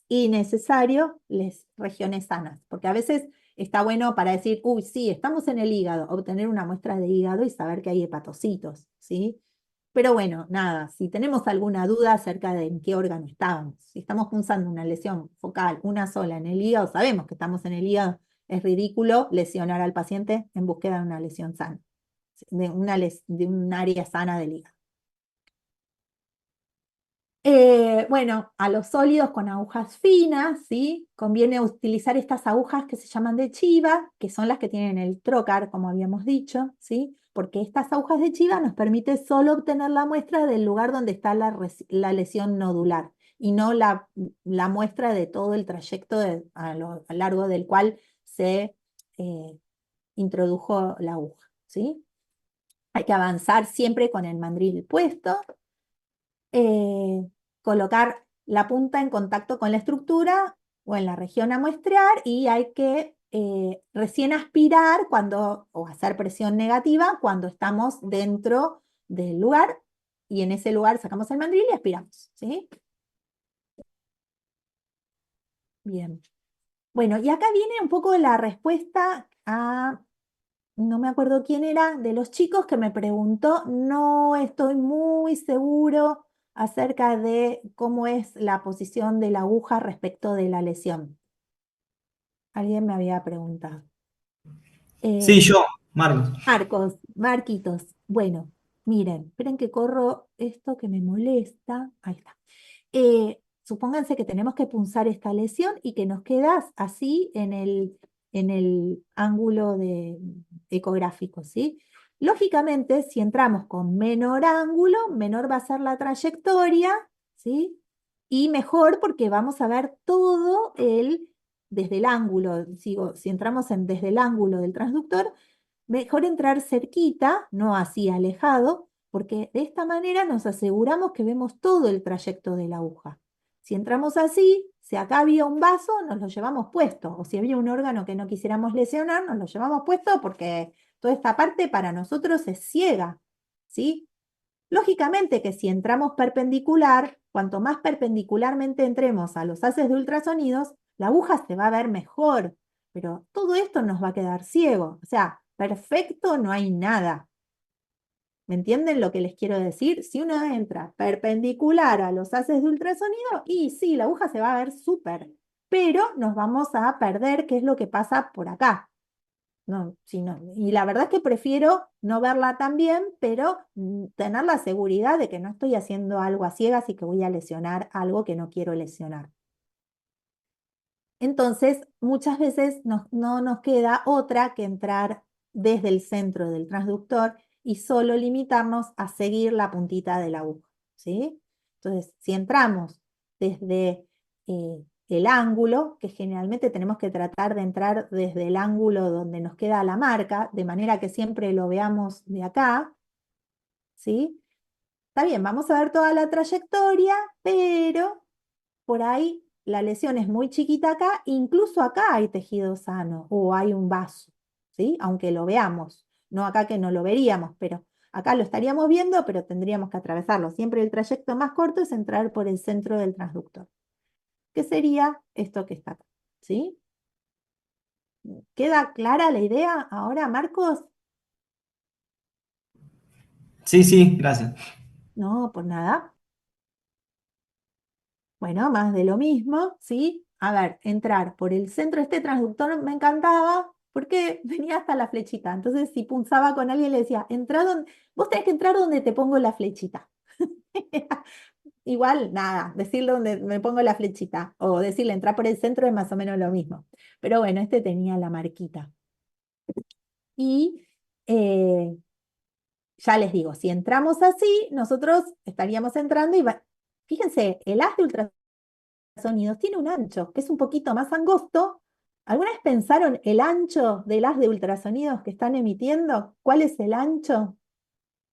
y necesario, las regiones sanas, porque a veces está bueno para decir, uy, sí, estamos en el hígado, obtener una muestra de hígado y saber que hay hepatocitos, ¿sí? Pero bueno, nada, si tenemos alguna duda acerca de en qué órgano estamos, si estamos punzando una lesión focal, una sola en el hígado, sabemos que estamos en el hígado, es ridículo lesionar al paciente en búsqueda de una lesión sana, de un área sana del hígado. Bueno, a los sólidos con agujas finas, ¿sí? Conviene utilizar estas agujas que se llaman de chiva, que son las que tienen el trocar, como habíamos dicho, ¿sí? Porque estas agujas de chiva nos permite solo obtener la muestra del lugar donde está la lesión nodular y no la muestra de todo el trayecto a lo largo del cual se introdujo la aguja, ¿sí? Hay que avanzar siempre con el mandril puesto. Colocar la punta en contacto con la estructura o en la región a muestrear y hay que recién aspirar o hacer presión negativa cuando estamos dentro del lugar y en ese lugar sacamos el mandril y aspiramos, ¿sí? Bien. Bueno, y acá viene un poco la respuesta no me acuerdo quién era, de los chicos que me preguntó, no estoy muy seguro acerca de cómo es la posición de la aguja respecto de la lesión. Alguien me había preguntado. Sí, yo, Marcos. Marquitos. Bueno, miren, esperen que corro esto que me molesta. Ahí está. Supónganse que tenemos que punzar esta lesión y que nos queda así en el ángulo ecográfico, ¿sí? Lógicamente, si entramos con menor ángulo, menor va a ser la trayectoria, ¿sí? Y mejor porque vamos a ver todo desde el ángulo, si entramos desde el ángulo del transductor, mejor entrar cerquita, no así alejado, porque de esta manera nos aseguramos que vemos todo el trayecto de la aguja. Si entramos así, si acá había un vaso, nos lo llevamos puesto, o si había un órgano que no quisiéramos lesionar, nos lo llevamos puesto porque toda esta parte para nosotros es ciega, ¿sí? Lógicamente que si entramos perpendicular, cuanto más perpendicularmente entremos a los haces de ultrasonidos, la aguja se va a ver mejor, pero todo esto nos va a quedar ciego. O sea, perfecto no hay nada. ¿Me entienden lo que les quiero decir? Si uno entra perpendicular a los haces de ultrasonido, y sí, la aguja se va a ver súper, pero nos vamos a perder qué es lo que pasa por acá. No, sí, no. Y la verdad es que prefiero no verla tan bien, pero tener la seguridad de que no estoy haciendo algo a ciegas y que voy a lesionar algo que no quiero lesionar. Entonces, muchas veces no nos queda otra que entrar desde el centro del transductor y solo limitarnos a seguir la puntita de la aguja, ¿sí? Entonces, si entramos desde el ángulo, que generalmente tenemos que tratar de entrar desde el ángulo donde nos queda la marca, de manera que siempre lo veamos de acá, ¿sí? Está bien, vamos a ver toda la trayectoria, pero por ahí la lesión es muy chiquita acá, incluso acá hay tejido sano o hay un vaso, ¿sí? Aunque lo veamos, no acá que no lo veríamos, pero acá lo estaríamos viendo, pero tendríamos que atravesarlo. Siempre el trayecto más corto es entrar por el centro del transductor, que sería esto que está acá, ¿sí? ¿Queda clara la idea ahora, Marcos? Sí, sí, gracias. No, por nada. Bueno, más de lo mismo, ¿sí? A ver, entrar por el centro de este transductor me encantaba porque venía hasta la flechita. Entonces, si punzaba con alguien, le decía, entra donde, vos tenés que entrar donde te pongo la flechita. Igual, nada, decirle donde me pongo la flechita o decirle entrar por el centro es más o menos lo mismo. Pero bueno, este tenía la marquita. Y ya les digo, si entramos así, nosotros estaríamos entrando y fíjense, el haz de ultrasonidos tiene un ancho que es un poquito más angosto. ¿Alguna vez pensaron el ancho del haz de ultrasonidos que están emitiendo? ¿Cuál es el ancho?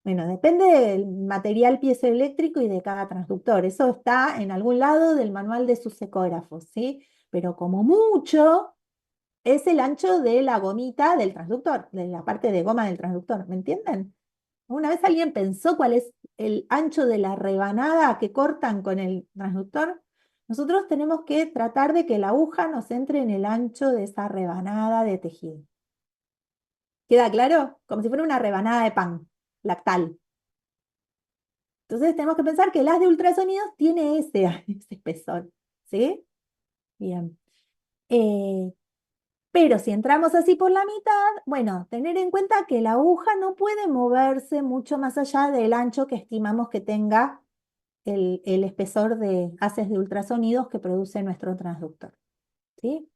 Bueno, depende del material piezoeléctrico y de cada transductor. Eso está en algún lado del manual de sus ecógrafos, ¿sí? Pero como mucho es el ancho de la gomita del transductor, de la parte de goma del transductor, ¿me entienden? ¿Una vez alguien pensó cuál es el ancho de la rebanada que cortan con el transductor? Nosotros tenemos que tratar de que la aguja nos entre en el ancho de esa rebanada de tejido. ¿Queda claro? Como si fuera una rebanada de pan lactal. Entonces tenemos que pensar que el haz de ultrasonidos tiene ese espesor, ¿sí? Bien. Pero si entramos así por la mitad, bueno, tener en cuenta que la aguja no puede moverse mucho más allá del ancho que estimamos que tenga el espesor de haces de ultrasonidos que produce nuestro transductor, ¿sí?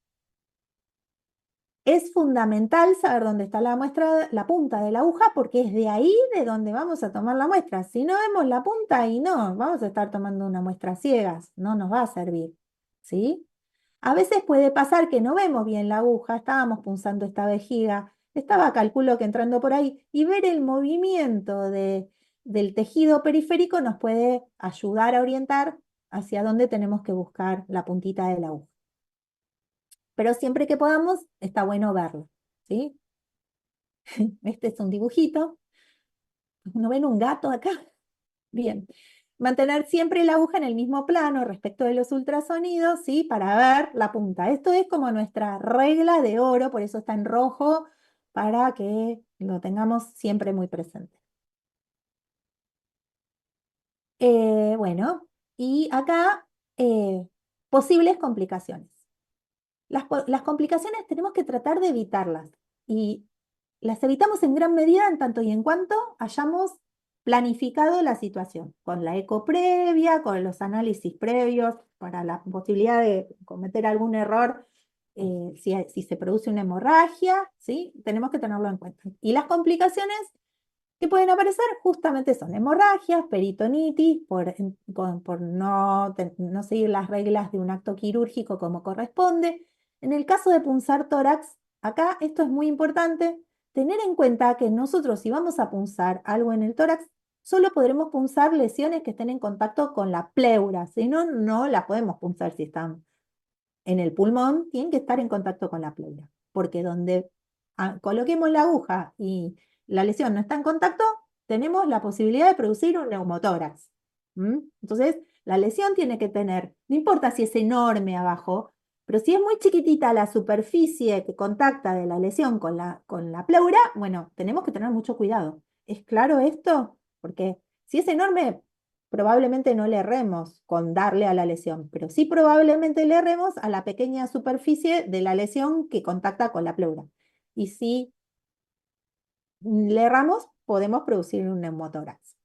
Es fundamental saber dónde está la muestra, la punta de la aguja, porque es de ahí de donde vamos a tomar la muestra. Si no vemos la punta, y no, vamos a estar tomando una muestra ciegas, no nos va a servir, ¿sí? A veces puede pasar que no vemos bien la aguja, estábamos punzando esta vejiga, estaba, calculo que entrando por ahí, y ver el movimiento del tejido periférico nos puede ayudar a orientar hacia dónde tenemos que buscar la puntita de la aguja. Pero siempre que podamos, está bueno verlo, ¿sí? Este es un dibujito. ¿No ven un gato acá? Bien. Mantener siempre la aguja en el mismo plano respecto de los ultrasonidos, ¿sí? Para ver la punta. Esto es como nuestra regla de oro, por eso está en rojo, para que lo tengamos siempre muy presente. Bueno, y acá posibles complicaciones. Las complicaciones tenemos que tratar de evitarlas y las evitamos en gran medida en tanto y en cuanto hayamos planificado la situación, con la eco previa, con los análisis previos, para la posibilidad de cometer algún error si se produce una hemorragia, ¿sí? Tenemos que tenerlo en cuenta. Y las complicaciones que pueden aparecer justamente son hemorragias, peritonitis, por no seguir las reglas de un acto quirúrgico como corresponde, En el caso de punzar tórax, acá esto es muy importante, tener en cuenta que nosotros si vamos a punzar algo en el tórax, solo podremos punzar lesiones que estén en contacto con la pleura, si no, no la podemos punzar si están en el pulmón, tienen que estar en contacto con la pleura, porque donde coloquemos la aguja y la lesión no está en contacto, tenemos la posibilidad de producir un neumotórax. Entonces, la lesión tiene que tener, no importa si es enorme abajo, pero si es muy chiquitita la superficie que contacta de la lesión con la pleura, bueno, tenemos que tener mucho cuidado. ¿Es claro esto? Porque si es enorme, probablemente no le erremos con darle a la lesión, pero sí probablemente le erremos a la pequeña superficie de la lesión que contacta con la pleura. Y si le erramos, podemos producir un neumotórax.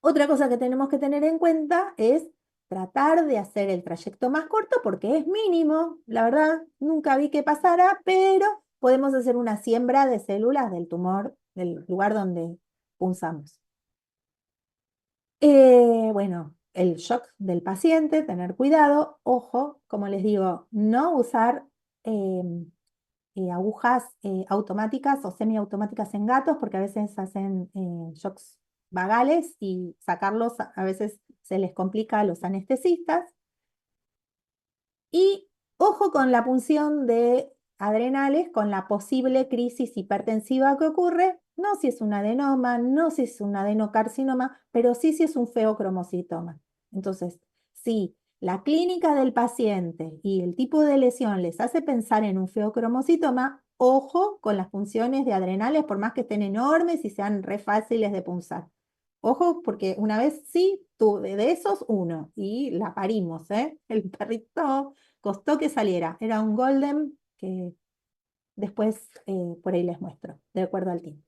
Otra cosa que tenemos que tener en cuenta es tratar de hacer el trayecto más corto porque es mínimo, la verdad, nunca vi que pasara, pero podemos hacer una siembra de células del tumor, del lugar donde punzamos. Bueno, el shock del paciente, tener cuidado, ojo, como les digo, no usar agujas automáticas o semiautomáticas en gatos porque a veces hacen shocks vagales y sacarlos a veces se les complica a los anestesistas. Y ojo con la punción de adrenales con la posible crisis hipertensiva que ocurre, no si es un adenoma, no si es un adenocarcinoma, pero sí si es un feocromocitoma. Entonces, si la clínica del paciente y el tipo de lesión les hace pensar en un feocromocitoma, ojo con las funciones de adrenales, por más que estén enormes y sean re fáciles de punzar. Ojo, porque una vez sí tuve de esos uno y la parimos, ¿eh? El perrito costó que saliera. Era un golden que después por ahí les muestro, de acuerdo al tiempo.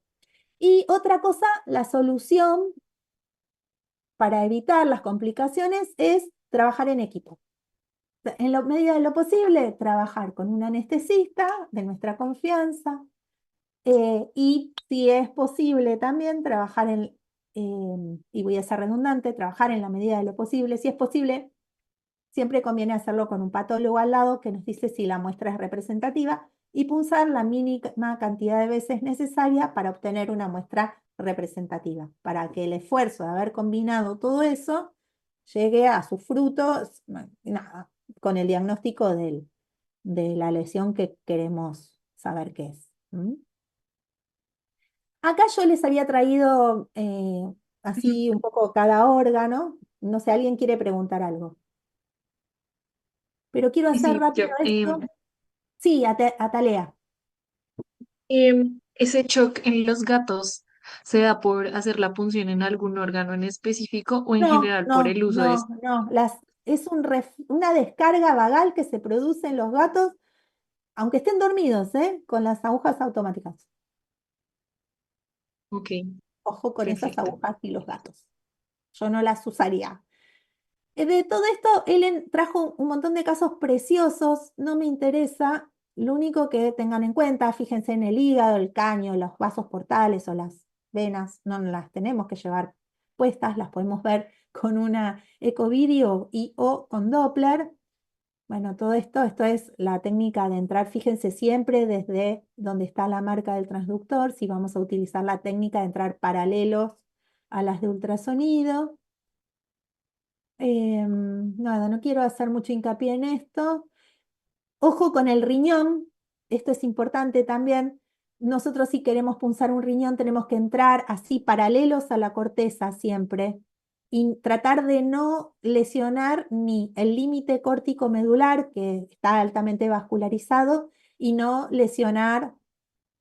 Y otra cosa, la solución para evitar las complicaciones es trabajar en equipo. En la medida de lo posible, trabajar con un anestesista de nuestra confianza y si es posible también trabajar y voy a ser redundante, trabajar en la medida de lo posible, si es posible, siempre conviene hacerlo con un patólogo al lado que nos dice si la muestra es representativa y punzar la mínima cantidad de veces necesaria para obtener una muestra representativa, para que el esfuerzo de haber combinado todo eso llegue a sus frutos, nada, con el diagnóstico de la lesión que queremos saber qué es. Acá yo les había traído así un poco cada órgano. No sé, ¿alguien quiere preguntar algo? Pero quiero Sí, hacer sí, rápido esto. Sí, Atalea. Ese shock en los gatos se da por hacer la punción en algún órgano en específico o en No, general por no, el uso de no, no. Es una descarga vagal que se produce en los gatos, aunque estén dormidos, con las agujas automáticas. Ok, Ojo con esas perfecto. agujas y los gatos. Yo no las usaría. De todo esto, Ellen trajo un montón de casos preciosos, no me interesa. Lo único que tengan en cuenta, fíjense en el hígado, el caño, los vasos portales o las venas, no las tenemos que llevar puestas, las podemos ver con una ecovideo y o con Doppler. Bueno, todo esto es la técnica de entrar, fíjense siempre desde donde está la marca del transductor, si vamos a utilizar la técnica de entrar paralelos a las de ultrasonido. Nada, no quiero hacer mucho hincapié en esto. Ojo con el riñón, esto es importante también. Nosotros si queremos punzar un riñón tenemos que entrar así paralelos a la corteza siempre y tratar de no lesionar ni el límite córtico medular que está altamente vascularizado y no lesionar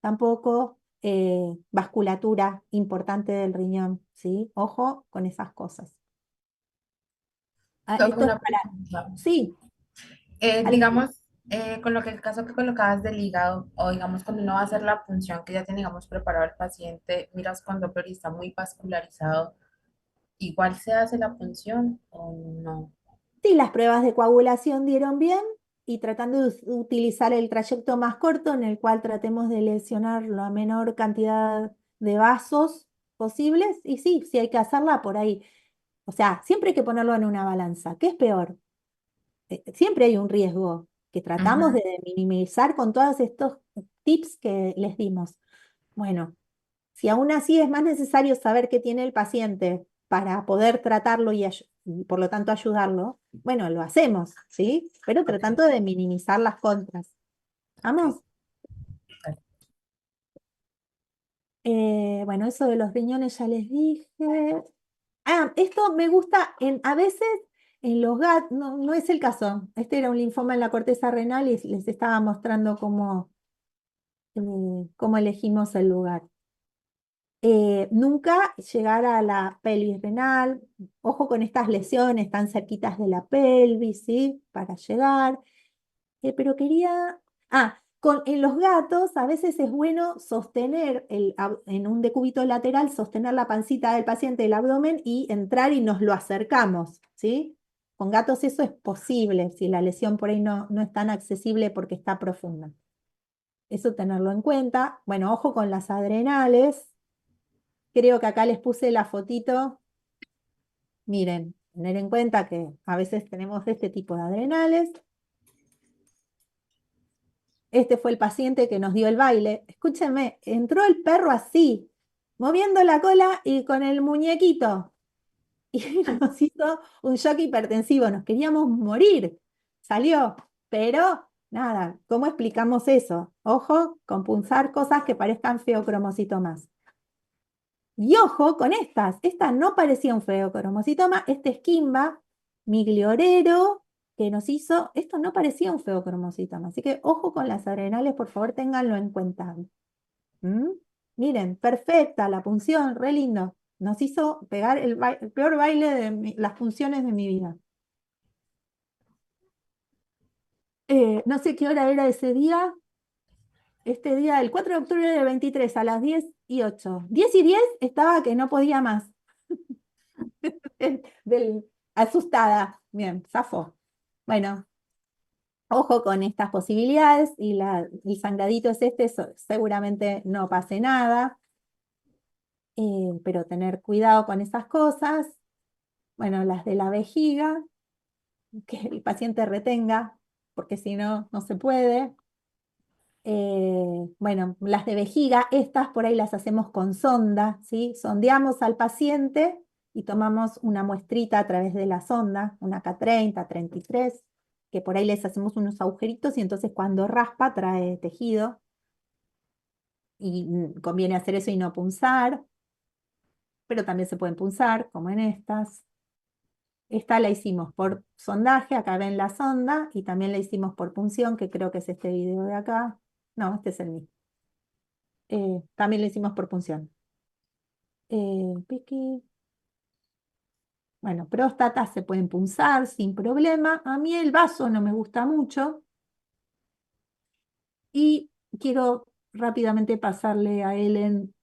tampoco vasculatura importante del riñón, ¿sí? Ojo con esas cosas. Tengo Esto es una para... pregunta. Sí, Digamos, con lo que el caso que colocabas del hígado, o digamos cuando uno va a hacer la punción que ya tengamos preparado el paciente, miras cuando Doppler está muy vascularizado, ¿igual se hace la punción o no? sí, las pruebas de coagulación dieron bien y tratando de utilizar el trayecto más corto en el cual tratemos de lesionar la menor cantidad de vasos posibles. Y sí, sí hay que hacerla por ahí. O sea, siempre hay que ponerlo en una balanza. ¿Qué es peor? Siempre hay un riesgo. que tratamos Ujú. de minimizar con todos estos tips que les dimos. Bueno, si aún así es más necesario saber qué tiene el paciente para poder tratarlo y por lo tanto ayudarlo, bueno, lo hacemos, ¿sí? Pero Ok, tratando de minimizar las contras. ok. ¿Vamos? Bueno, eso de los riñones ya les dije. Ah, esto me gusta a veces en los gatos, no, no es el caso. Este era un linfoma en la corteza renal y les estaba mostrando cómo elegimos el lugar. Nunca llegar a la pelvis renal, ojo con estas lesiones tan cerquitas de la pelvis, ¿sí? Para llegar. Pero quería, en los gatos a veces es bueno sostener en un decúbito lateral, sostener la pancita del paciente, el abdomen y entrar y nos lo acercamos, ¿sí? Con gatos eso es posible, si la lesión por ahí no es tan accesible porque está profunda. Eso tenerlo en cuenta. Bueno, ojo con las adrenales. Creo que acá les puse la fotito. Miren, tener en cuenta que a veces tenemos este tipo de adrenales. Este fue el paciente que nos dio el baile. Escúchenme, entró el perro así, moviendo la cola y con el muñequito. Y nos hizo un shock hipertensivo, nos queríamos morir. Salió, pero nada, ¿cómo explicamos eso? Ojo con punzar cosas que parezcan feocromocitomas. Y ojo con esta no parecía un feocromocitoma, este es Kimba, migliorero, que nos hizo, esto no parecía un feocromocitoma, así que ojo con las adrenales, por favor, ténganlo en cuenta. ¿Mm? Miren, perfecta la punción, re lindo. Nos hizo pegar el peor baile de las funciones de mi vida. No sé qué hora era ese día, este día, el 4 de octubre del 23 a las 10:08. 10:10 estaba que no podía más. Asustada. Bien, zafó. Bueno, ojo con estas posibilidades y el sangradito es este, seguramente no pase nada, pero tener cuidado con esas cosas. Bueno, las de la vejiga, que el paciente retenga, porque si no, no se puede. Bueno, las de vejiga, estas por ahí las hacemos con sonda, ¿sí? Sondeamos al paciente y tomamos una muestrita a través de la sonda, una K30, 33, que por ahí les hacemos unos agujeritos y entonces cuando raspa trae tejido y conviene hacer eso y no punzar, pero también se pueden punzar, como en estas. Esta la hicimos por sondaje, acá ven la sonda, y también la hicimos por punción, que creo que es este video de acá. No, este es el mismo. También lo hicimos por punción. Piqui. Bueno, próstatas se pueden punzar sin problema. A mí el vaso no me gusta mucho. Y quiero rápidamente pasarle a Ellen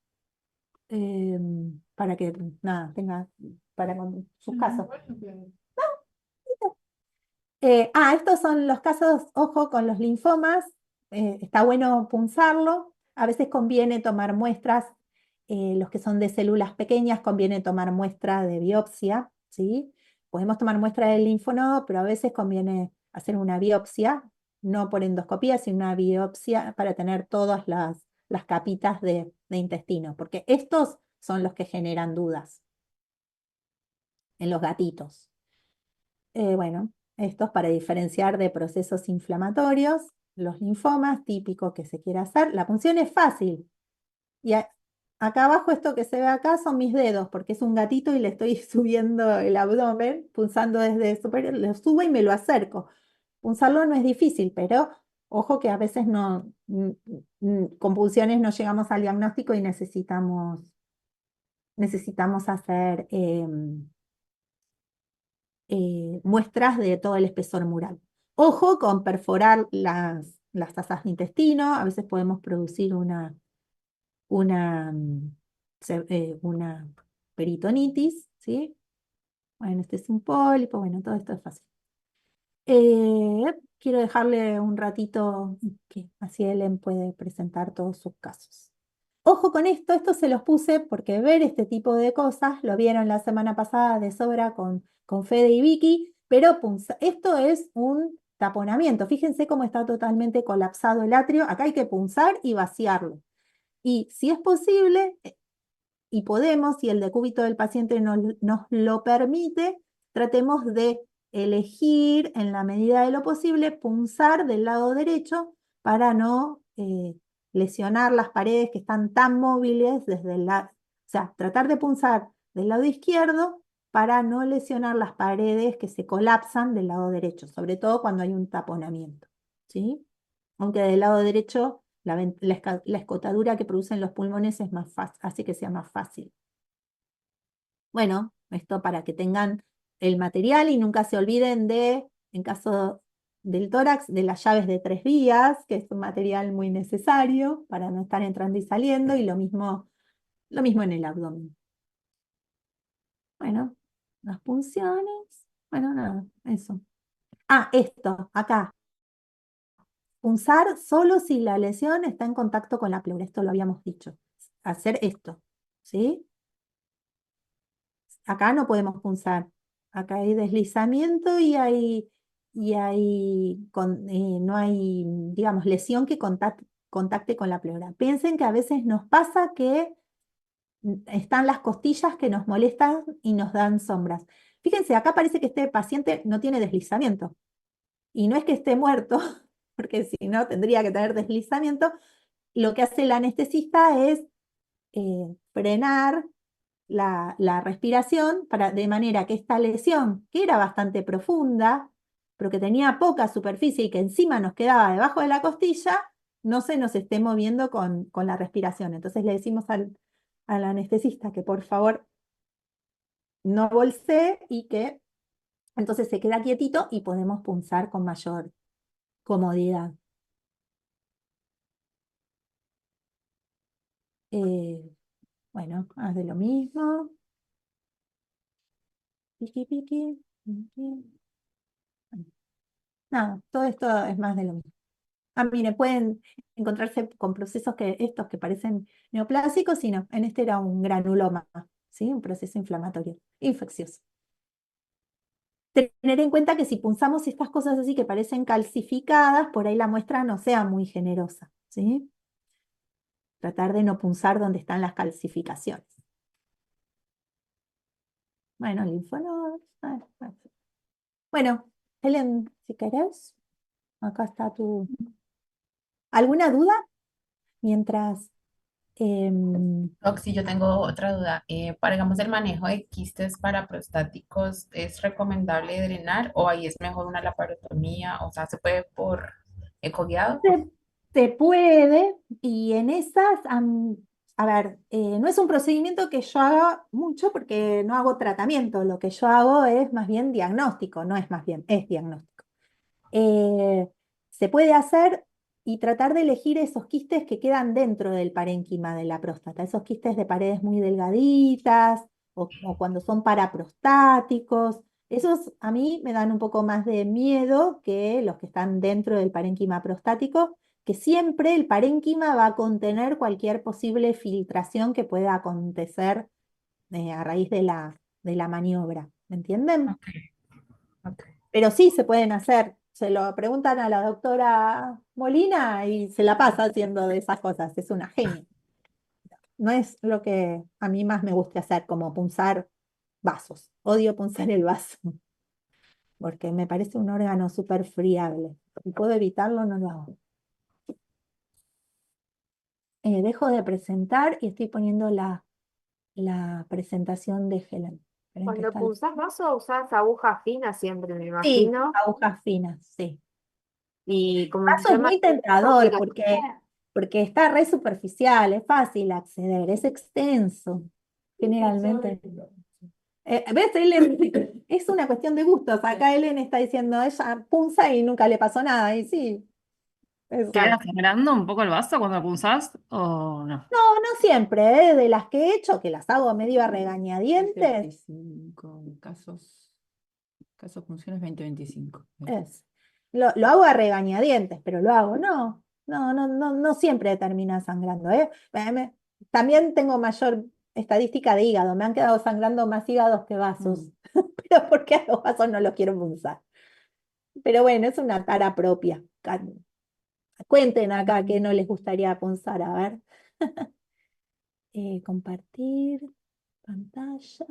para que nada, tenga para con sus casos. Estos son los casos, ojo con los linfomas. Está bueno punzarlo. A veces conviene tomar muestras, los que son de células pequeñas, conviene tomar muestra de biopsia, ¿sí? Podemos tomar muestra del linfonodo, pero a veces conviene hacer una biopsia, no por endoscopía, sino una biopsia para tener todas las capitas de intestino, porque estos son los que generan dudas en los gatitos. Bueno, esto es para diferenciar de procesos inflamatorios, los linfomas, típico que se quiere hacer. La punción es fácil. Y acá abajo, esto que se ve acá son mis dedos, porque es un gatito y le estoy subiendo el abdomen, punzando desde superior, lo subo y me lo acerco. Punzarlo no es difícil, pero ojo que a veces no, con punciones no llegamos al diagnóstico y necesitamos hacer muestras de todo el espesor mural. Ojo con perforar las asas de intestino, a veces podemos producir una, una peritonitis, ¿sí? Bueno, este es un pólipo, bueno, todo esto es fácil. Quiero dejarle un ratito que así Ellen puede presentar todos sus casos. Ojo con esto se los puse porque ver este tipo de cosas, lo vieron la semana pasada de sobra con Fede y Vicky, pero esto es taponamiento. Fíjense cómo está totalmente colapsado el atrio. Acá hay que punzar y vaciarlo. Y si es posible, y podemos, si el decúbito del paciente nos lo permite, tratemos de elegir, en la medida de lo posible, punzar del lado derecho para no lesionar las paredes que están tan móviles desde el lado, o sea, tratar de punzar del lado izquierdo para no lesionar las paredes que se colapsan del lado derecho, sobre todo cuando hay un taponamiento, ¿sí? Aunque del lado derecho la escotadura que producen los pulmones es más fácil, hace que sea más fácil. Bueno, esto para que tengan el material y nunca se olviden de, en caso del tórax, de las llaves de 3 vías, que es un material muy necesario para no estar entrando y saliendo, y lo mismo en el abdomen. Bueno, las punciones, bueno, nada, eso. Ah, esto, acá. Punzar solo si la lesión está en contacto con la pleura, esto lo habíamos dicho. Hacer esto, ¿sí? Acá no podemos punzar. Acá hay deslizamiento no hay, digamos, lesión que contacte con la pleura. Piensen que a veces nos pasa que están las costillas que nos molestan y nos dan sombras. Fíjense, acá parece que este paciente no tiene deslizamiento. Y no es que esté muerto, porque si no tendría que tener deslizamiento. Lo que hace el anestesista es frenar la respiración de manera que esta lesión, que era bastante profunda, pero que tenía poca superficie y que encima nos quedaba debajo de la costilla, no se nos esté moviendo con la respiración. Entonces le decimos al anestesista que por favor no bolsee y que entonces se queda quietito y podemos punzar con mayor comodidad. Bueno, haz de lo mismo. Piqui, piqui, piqui. Nada, todo esto es más de lo mismo. Ah, mire, pueden encontrarse con procesos estos que parecen neoplásicos, sino en este era un granuloma, ¿sí? Un proceso inflamatorio, infeccioso. Tener en cuenta que si punzamos estas cosas así que parecen calcificadas, por ahí la muestra no sea muy generosa, ¿sí? Tratar de no punzar donde están las calcificaciones. Bueno, linfonodos. Bueno, Helen, si querés, acá está tu... ¿Alguna duda? Mientras... Sí, yo tengo otra duda. Para, digamos, el manejo de quistes para prostáticos, ¿es recomendable drenar o ahí es mejor una laparotomía? O sea, ¿se puede por ecoguiado? Se puede, y en esas, a ver, no es un procedimiento que yo haga mucho porque no hago tratamiento, lo que yo hago es más bien diagnóstico, no es más bien, es diagnóstico. Se puede hacer y tratar de elegir esos quistes que quedan dentro del parénquima de la próstata, esos quistes de paredes muy delgaditas o cuando son paraprostáticos. Esos a mí me dan un poco más de miedo que los que están dentro del parénquima prostático, que siempre el parénquima va a contener cualquier posible filtración que pueda acontecer a raíz de la maniobra. ¿Me entienden? Ok, ok. Pero sí se pueden hacer. Se lo preguntan a la doctora Molina y se la pasa haciendo de esas cosas. Es una genia. No es lo que a mí más me gusta hacer, como punzar vasos. Odio punzar el vaso, porque me parece un órgano súper friable. Si puedo evitarlo, no lo hago. Dejo de presentar y estoy poniendo la presentación de Helen. Esperen que Cuando está... punzás vaso usás agujas finas siempre, me Sí, imagino. agujas finas, sí. Y como se Vaso es llama, muy tentador complicación. porque está re superficial, es fácil acceder, es extenso, generalmente. ¿Ves, Ellen? Es una cuestión de gustos. Acá Ellen está diciendo, ella punza y nunca le pasó nada. Y sí, ¿Queda sangrando un poco el vaso cuando punzás o no? no siempre, de las que he hecho, que las hago medio a regañadientes, 25 casos funciones 20-25. lo hago a regañadientes, pero lo hago, no siempre termina sangrando, ¿eh? También tengo mayor estadística de hígado, me han quedado sangrando más hígados que vasos, pero porque a los vasos no los quiero punzar. Pero bueno, es una tara propia. Cuenten acá qué no les gustaría punzar, a ver. Compartir pantalla.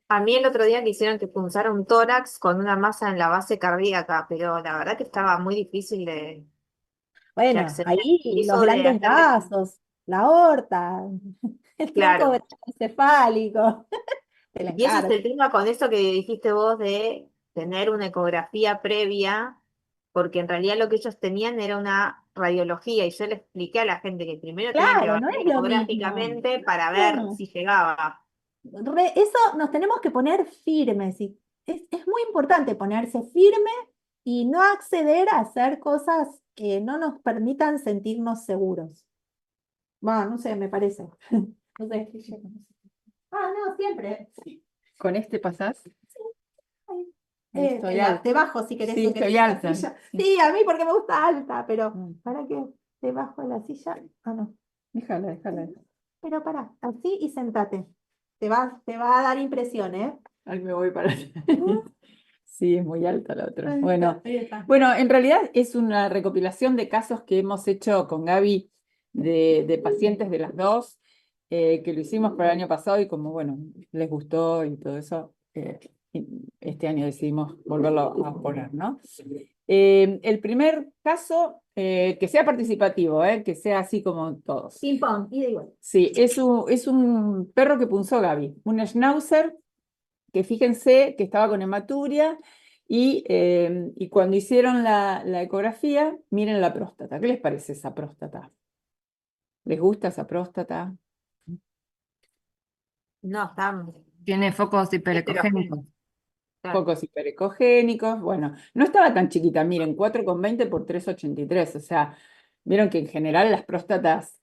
A mí el otro día quisieron que punzara un tórax con una masa en la base cardíaca, pero la verdad que estaba muy difícil de Bueno, acceder. ahí Y los eso de grandes hacerle, vasos, la aorta, el tronco claro. encefálico, te la Y ese es encargo. el tema con esto que dijiste vos de tener una ecografía previa, porque en realidad lo que ellos tenían era una radiología, y yo le expliqué a la gente que primero tenían que Claro, no evaluar es lo mismo. ecográficamente para ver No, si llegaba. eso nos tenemos que poner firmes. Y es muy importante ponerse firme y no acceder a hacer cosas que no nos permitan sentirnos seguros. Bueno, no sé, me parece. No sé. Ah, no, siempre. Sí. ¿Con este pasás? Ahí. Ahí estoy alta. Te bajo si querés Sí, o querés estoy la alta. silla. Sí. Sí, a mí porque me gusta alta, pero Mm. ¿para qué? Te bajo de la silla. Ah, no. Déjala, déjala. Pero pará, así y sentate. Te va a dar impresión, ¿eh? Ahí me voy para allá. Sí, es muy alta la otra. Ahí está, Bueno, ahí está. bueno, en realidad es una recopilación de casos que hemos hecho con Gaby de pacientes de las dos, que lo hicimos para el año pasado y como, bueno, les gustó y todo eso, y este año decidimos volverlo a poner, ¿no? El primer caso, que sea participativo, que sea así como todos. Ping pong, ida y vuelta. Sí, es un perro que punzó Gaby, un schnauzer que fíjense que estaba con hematuria y cuando hicieron la ecografía, miren la próstata. ¿Qué les parece esa próstata? ¿Les gusta esa próstata? No, está Tiene focos heterogéneo. hiperecogénicos. Claro. Focos hiperecogénicos. Bueno, no estaba tan chiquita, miren, 4,20 por 3,83. O sea, vieron que en general las próstatas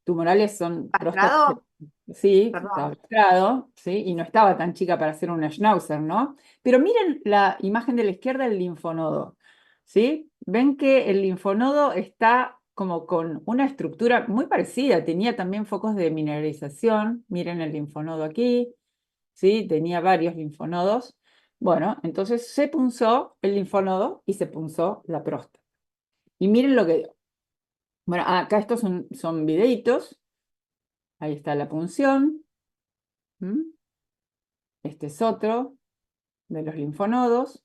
tumorales son próstatas. ¿Castrado? Sí, estaba Perdón. castrado, sí, y no estaba tan chica para hacer una schnauzer, ¿no? Pero miren la imagen de la izquierda del linfonodo, ¿sí? Ven que el linfonodo está como con una estructura muy parecida, tenía también focos de mineralización, miren el linfonodo aquí, ¿sí? Tenía varios linfonodos. Bueno, entonces se punzó el linfonodo y se punzó la próstata. Y miren lo que dio. Bueno, acá estos son videitos, ahí está la punción. ¿Mm? Este es otro de los linfonodos,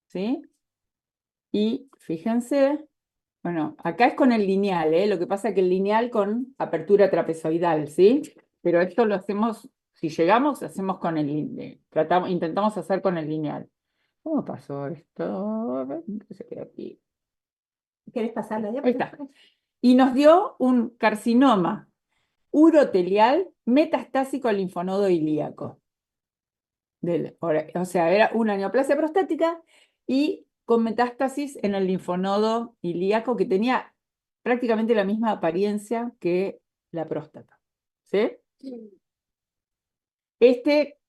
¿sí? Y fíjense, bueno, acá es con el lineal, ¿eh? Lo que pasa es que el lineal con apertura trapezoidal, ¿sí? Pero esto lo hacemos, si llegamos, hacemos con el lineal, intentamos hacer con el lineal. ¿Cómo pasó esto? A ver, ¿qué se queda aquí? ¿Querés pasarla de Ahí está. Y nos dio un carcinoma urotelial metastásico al linfonodo ilíaco. O sea, era una neoplasia prostática y con metástasis en el linfonodo ilíaco que tenía prácticamente la misma apariencia que la próstata. ¿Sí?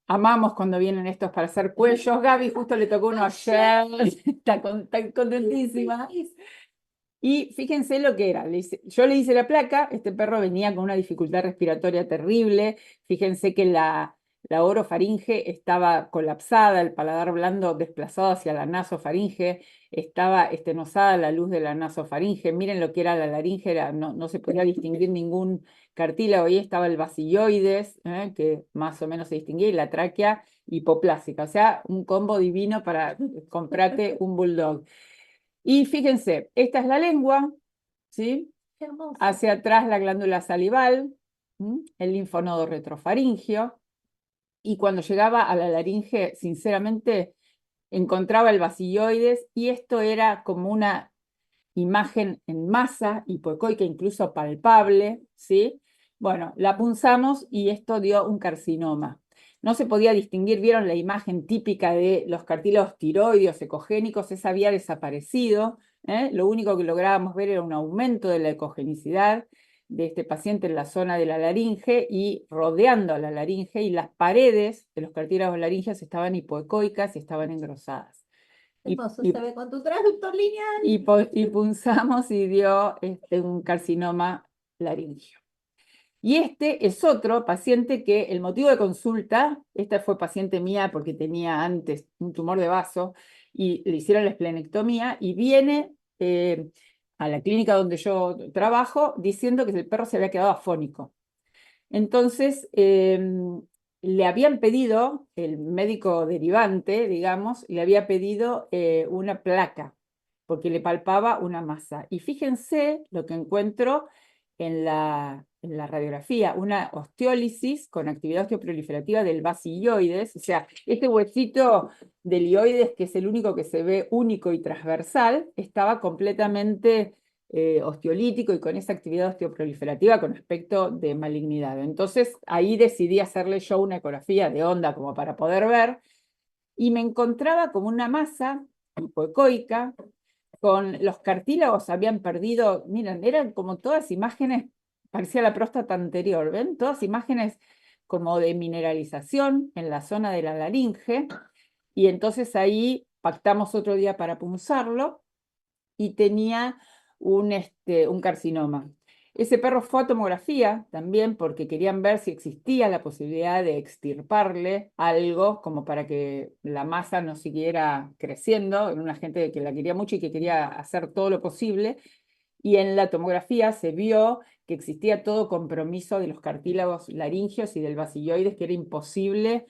Amamos cuando vienen estos para hacer cuellos. Gaby justo le tocó uno ayer, está contentísima. Y fíjense lo que era. Yo le hice la placa, este perro venía con una dificultad respiratoria terrible. Fíjense que la orofaringe estaba colapsada, el paladar blando desplazado hacia la nasofaringe, estaba estenosada la luz de la nasofaringe. Miren lo que era la laringe, no se podía distinguir ningún cartílago. Ahí estaba el basiloides, que más o menos se distinguía, y la tráquea hipoplásica. O sea, un combo divino para comprarte un bulldog. Y fíjense, esta es la lengua, ¿sí? Hacia atrás la glándula salival, el linfonodo retrofaringio, y cuando llegaba a la laringe, sinceramente, encontraba el basiloides, y esto era como una imagen en masa, hipoecoica, incluso palpable, ¿sí? Bueno, la punzamos y esto dio un carcinoma. No se podía distinguir, vieron la imagen típica de los cartílagos tiroideos ecogénicos, esa había desaparecido, Lo único que lográbamos ver era un aumento de la ecogenicidad de este paciente en la zona de la laringe y rodeando a la laringe, y las paredes de los cartílagos laringeos estaban hipoecoicas y estaban engrosadas. Hermoso, se ve con tu traductor lineal. Y punzamos y dio un carcinoma laringio. Y este es otro paciente que el motivo de consulta, esta fue paciente mía porque tenía antes un tumor de vaso y le hicieron la esplenectomía y viene a la clínica donde yo trabajo diciendo que el perro se había quedado afónico. Entonces, le habían pedido, el médico derivante, digamos, le había pedido una placa, porque le palpaba una masa. Y fíjense lo que encuentro en la radiografía, una osteólisis con actividad osteoproliferativa del basilloides, o sea, este huesito del ioides, que es el único que se ve único y transversal, estaba completamente osteolítico y con esa actividad osteoproliferativa con aspecto de malignidad. Entonces ahí decidí hacerle yo una ecografía de onda como para poder ver, y me encontraba como una masa hipoecoica, con los cartílagos habían perdido, miren, eran como todas imágenes, parecía la próstata anterior, ¿ven? Todas imágenes como de mineralización en la zona de la laringe, y entonces ahí pactamos otro día para punzarlo, y tenía un carcinoma. Ese perro fue a tomografía también porque querían ver si existía la posibilidad de extirparle algo como para que la masa no siguiera creciendo. Era una gente que la quería mucho y que quería hacer todo lo posible. Y en la tomografía se vio que existía todo compromiso de los cartílagos laringeos y del basilloides, que era imposible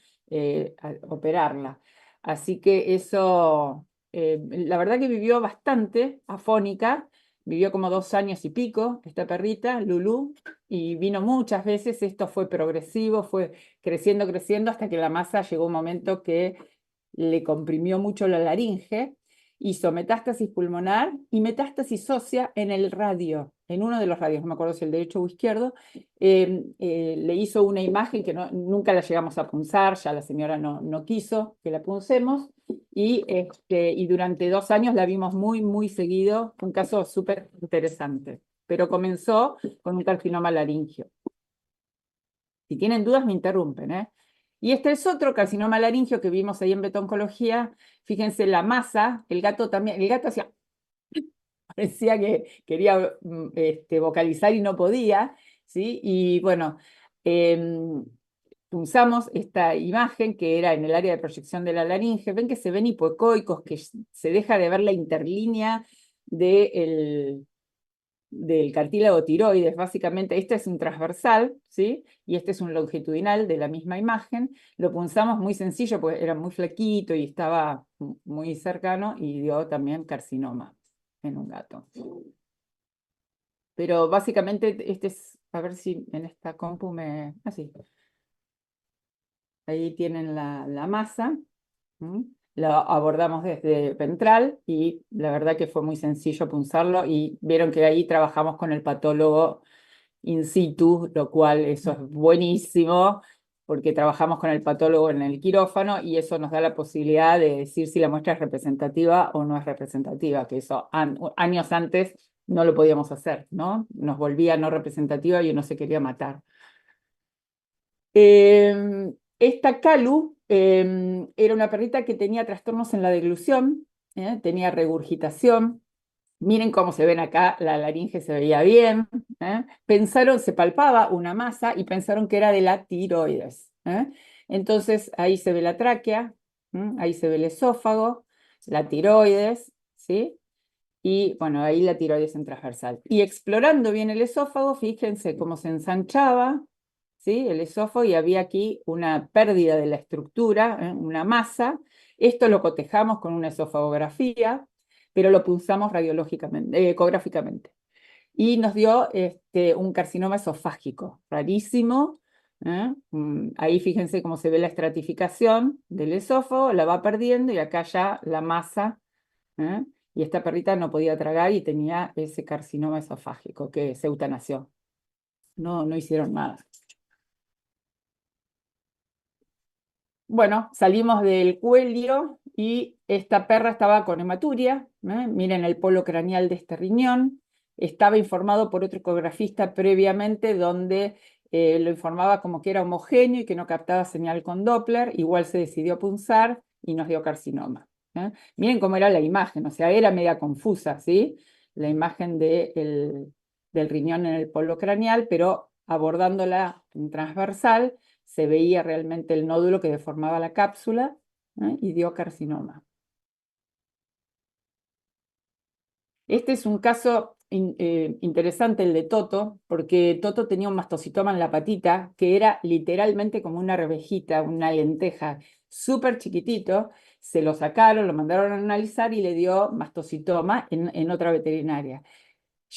operarla. Así que eso, la verdad que vivió bastante afónica, vivió como 2 años y pico, esta perrita, Lulú, y vino muchas veces. Esto fue progresivo, fue creciendo, creciendo, hasta que la masa llegó un momento que le comprimió mucho la laringe, hizo metástasis pulmonar y metástasis ósea en el radio, en uno de los radios, no me acuerdo si el derecho o izquierdo. Le hizo una imagen que nunca la llegamos a punzar, ya la señora no quiso que la puncemos, y durante 2 años la vimos muy, muy seguido, un caso súper interesante, pero comenzó con un carcinoma laringio. Si tienen dudas me interrumpen, ¿eh? Y este es otro carcinoma laringio que vimos ahí en betoncología. Fíjense la masa, el gato también, el gato hacía, parecía que quería vocalizar y no podía, ¿sí? Y bueno, punzamos esta imagen que era en el área de proyección de la laringe. Ven que se ven hipoecoicos, que se deja de ver la interlínea del cartílago tiroides. Básicamente este es un transversal, ¿sí? Y este es un longitudinal de la misma imagen. Lo punzamos muy sencillo porque era muy flaquito y estaba muy cercano, y dio también carcinoma en un gato. Pero básicamente este es, a ver si en esta compu me... Así. Ahí tienen la masa. La abordamos desde ventral y la verdad que fue muy sencillo punzarlo, y vieron que ahí trabajamos con el patólogo in situ, lo cual eso es buenísimo porque trabajamos con el patólogo en el quirófano y eso nos da la posibilidad de decir si la muestra es representativa o no es representativa, que eso años antes no lo podíamos hacer, ¿no? Nos volvía no representativa y uno se quería matar. Esta Calu era una perrita que tenía trastornos en la deglución, tenía regurgitación. Miren cómo se ven acá, la laringe se veía bien. Pensaron, se palpaba una masa y pensaron que era de la tiroides. Entonces ahí se ve la tráquea, ahí se ve el esófago, la tiroides, ¿sí? Y bueno, ahí la tiroides en transversal. Y explorando bien el esófago, fíjense cómo se ensanchaba, ¿sí? El esófago, y había aquí una pérdida de la estructura, una masa. Esto lo cotejamos con una esofagografía, pero lo punzamos radiológicamente, ecográficamente. Y nos dio un carcinoma esofágico, rarísimo. Ahí fíjense cómo se ve la estratificación del esófago, la va perdiendo y acá ya la masa. Y esta perrita no podía tragar y tenía ese carcinoma esofágico que se eutanasió. No hicieron nada. Bueno, salimos del cuello y esta perra estaba con hematuria. Miren el polo craneal de este riñón. Estaba informado por otro ecografista previamente donde lo informaba como que era homogéneo y que no captaba señal con Doppler. Igual se decidió punzar y nos dio carcinoma. Miren cómo era la imagen, o sea, era media confusa, ¿sí? La imagen del riñón en el polo craneal, pero abordándola en transversal, se veía realmente el nódulo que deformaba la cápsula, y dio carcinoma. Este es un caso interesante, el de Toto, porque Toto tenía un mastocitoma en la patita que era literalmente como una arvejita, una lenteja, súper chiquitito. Se lo sacaron, lo mandaron a analizar y le dio mastocitoma en otra veterinaria.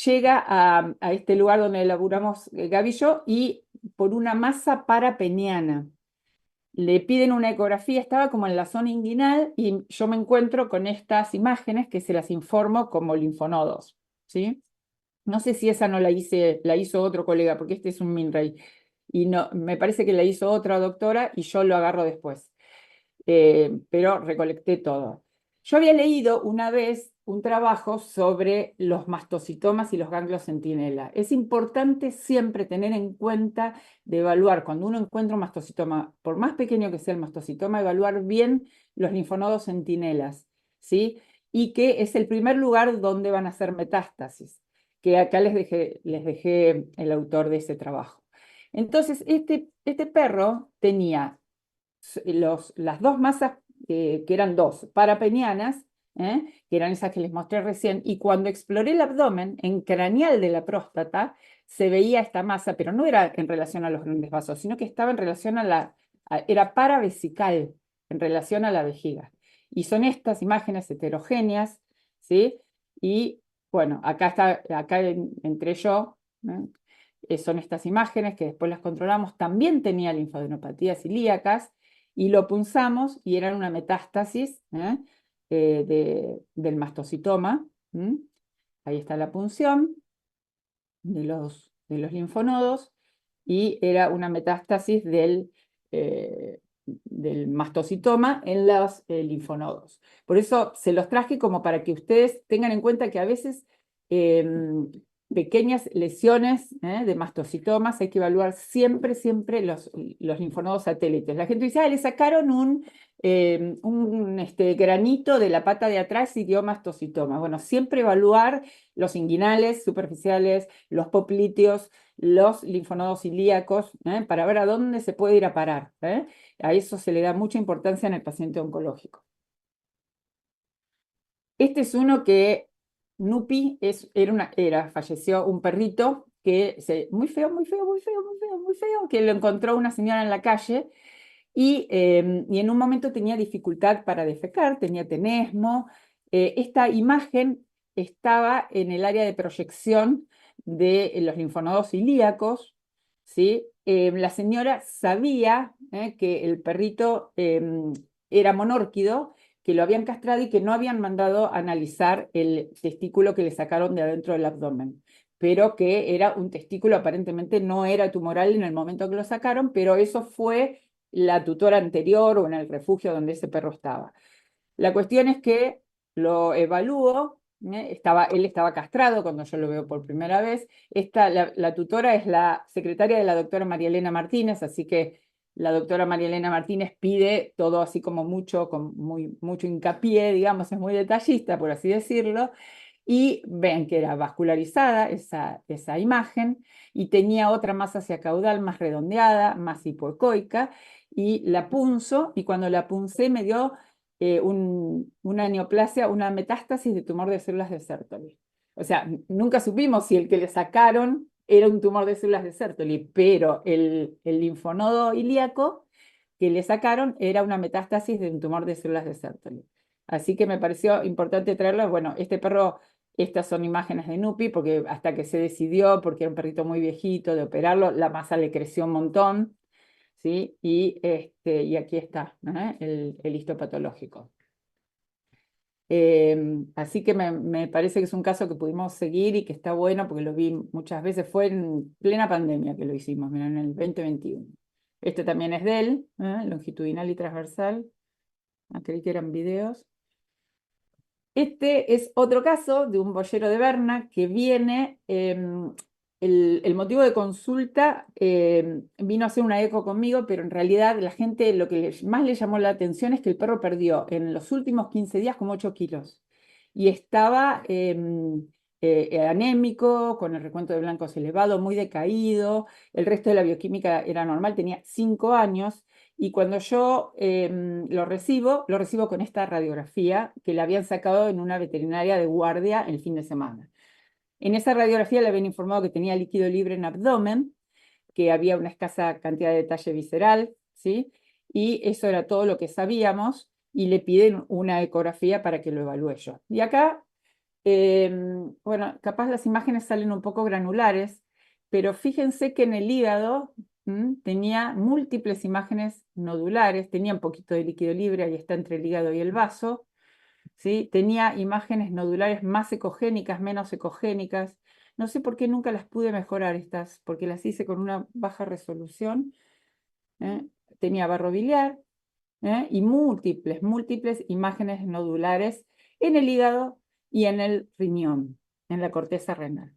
Llega a este lugar donde laburamos Gaby y yo, y por una masa parapeniana. Le piden una ecografía, estaba como en la zona inguinal, y yo me encuentro con estas imágenes que se las informo como linfonodos, ¿sí? No sé si esa no la hizo otro colega, porque este es un MinRay, y no, me parece que la hizo otra doctora y yo lo agarro después. Pero recolecté todo. Yo había leído una vez un trabajo sobre los mastocitomas y los ganglios centinela. Es importante siempre tener en cuenta de evaluar, cuando uno encuentra un mastocitoma, por más pequeño que sea el mastocitoma, evaluar bien los linfonodos centinelas, ¿sí? Y que es el primer lugar donde van a hacer metástasis, que acá les dejé el autor de ese trabajo. Entonces, este perro tenía las dos masas, que eran dos, parapenianas, que eran esas que les mostré recién, y cuando exploré el abdomen, en craneal de la se veía esta masa, pero no era en relación a los grandes vasos, sino que estaba en relación era paravesical, en relación a la vejiga. Y son estas imágenes heterogéneas, ¿sí? Y bueno, acá entré yo, son estas imágenes que después las controlamos. También tenía linfadenopatías ilíacas, y lo punzamos y eran una metástasis del mastocitoma. Ahí está la punción de los linfonodos, y era una metástasis del mastocitoma en los linfonodos. Por eso se los traje como para que ustedes tengan en cuenta que a veces pequeñas lesiones de mastocitomas hay que evaluar siempre los linfonodos satélites. La gente dice, le sacaron un granito de la pata de atrás y dio mastocitoma. Bueno, siempre evaluar los inguinales, superficiales, los popliteos, los linfonodos ilíacos, para ver a dónde se puede ir a parar. A eso se le da mucha importancia en el paciente oncológico. Este es uno que Nupi falleció un perrito muy feo, que lo encontró una señora en la calle, y en un momento tenía dificultad para defecar, tenía tenesmo. Esta imagen estaba en el área de proyección de los linfonodos ilíacos, ¿sí? La señora sabía que el perrito era monórquido, que lo habían castrado y que no habían mandado a analizar el testículo que le sacaron de adentro del abdomen, pero que era un testículo, aparentemente no era tumoral en el momento que lo sacaron, pero eso fue la tutora anterior o en el refugio donde ese perro estaba. La cuestión es que lo evalúo, él estaba castrado cuando yo lo veo por primera vez. La tutora es la secretaria de la doctora María Elena Martínez, así que la doctora María Elena Martínez pide todo así como con mucho hincapié, digamos, es muy detallista, por así decirlo, y ven que era vascularizada esa imagen, y tenía otra más hacia caudal, más redondeada, más hipoecoica, y la punzo, y cuando la puncé me dio una neoplasia, una metástasis de tumor de células de Sertoli. O sea, nunca supimos si el que le sacaron era un tumor de células de Sertoli, pero el linfonodo ilíaco que le sacaron era una metástasis de un tumor de células de Sertoli. Así que me pareció importante traerlo. Bueno, este perro, estas son imágenes de Nupi, porque hasta que se decidió, porque era un perrito muy viejito, de operarlo, la masa le creció un montón, ¿sí? Y aquí está el histopatológico. Así que me parece que es un caso que pudimos seguir y que está bueno, porque lo vi muchas veces. Fue en plena pandemia que lo hicimos, mirá, en el 2021. Este también es de él, longitudinal y transversal. Creí que eran videos. Este es otro caso de un boyero de Berna que viene. El motivo de consulta, vino a hacer una eco conmigo, pero en realidad la gente lo que más le llamó la atención es que el perro perdió en los últimos 15 días como 8 kilos. Y estaba anémico, con el recuento de blancos elevado, muy decaído. El resto de la bioquímica era normal, tenía 5 años. Y cuando yo lo recibo con esta radiografía que le habían sacado en una veterinaria de guardia el fin de semana. En esa radiografía le habían informado que tenía líquido libre en abdomen, que había una escasa cantidad de detalle visceral, ¿sí? Y eso era todo lo que sabíamos, y le piden una ecografía para que lo evalúe yo. Y acá, bueno, capaz las imágenes salen un poco granulares, pero fíjense que en el hígado tenía múltiples imágenes nodulares, tenía un poquito de líquido libre, ahí está entre el hígado y el vaso, ¿sí? Tenía imágenes nodulares más ecogénicas, menos ecogénicas. No sé por qué nunca las pude mejorar estas, porque las hice con una baja resolución. Tenía barro biliar y múltiples imágenes nodulares en el hígado y en el riñón, en la corteza renal.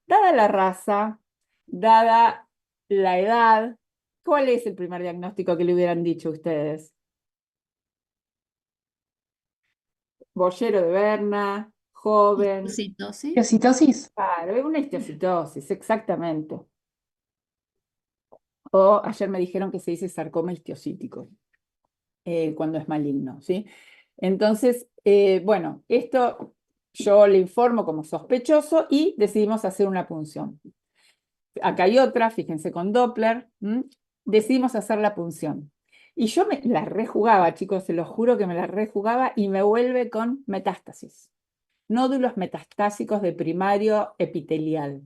Dada la raza, dada la edad, ¿cuál es el primer diagnóstico que le hubieran dicho ustedes? Boyero de Berna, joven. Histocitosis. Histocitosis. Claro, es una histocitosis, exactamente. O ayer me dijeron que se dice sarcoma histocítico cuando es maligno, ¿sí? Entonces, bueno, esto yo le informo como sospechoso y decidimos hacer una punción. Acá hay otra, fíjense con Doppler, decidimos hacer la punción. Y yo me la rejugaba, chicos, se los juro que me la rejugaba, y me vuelve con metástasis. Nódulos metastásicos de primario epitelial.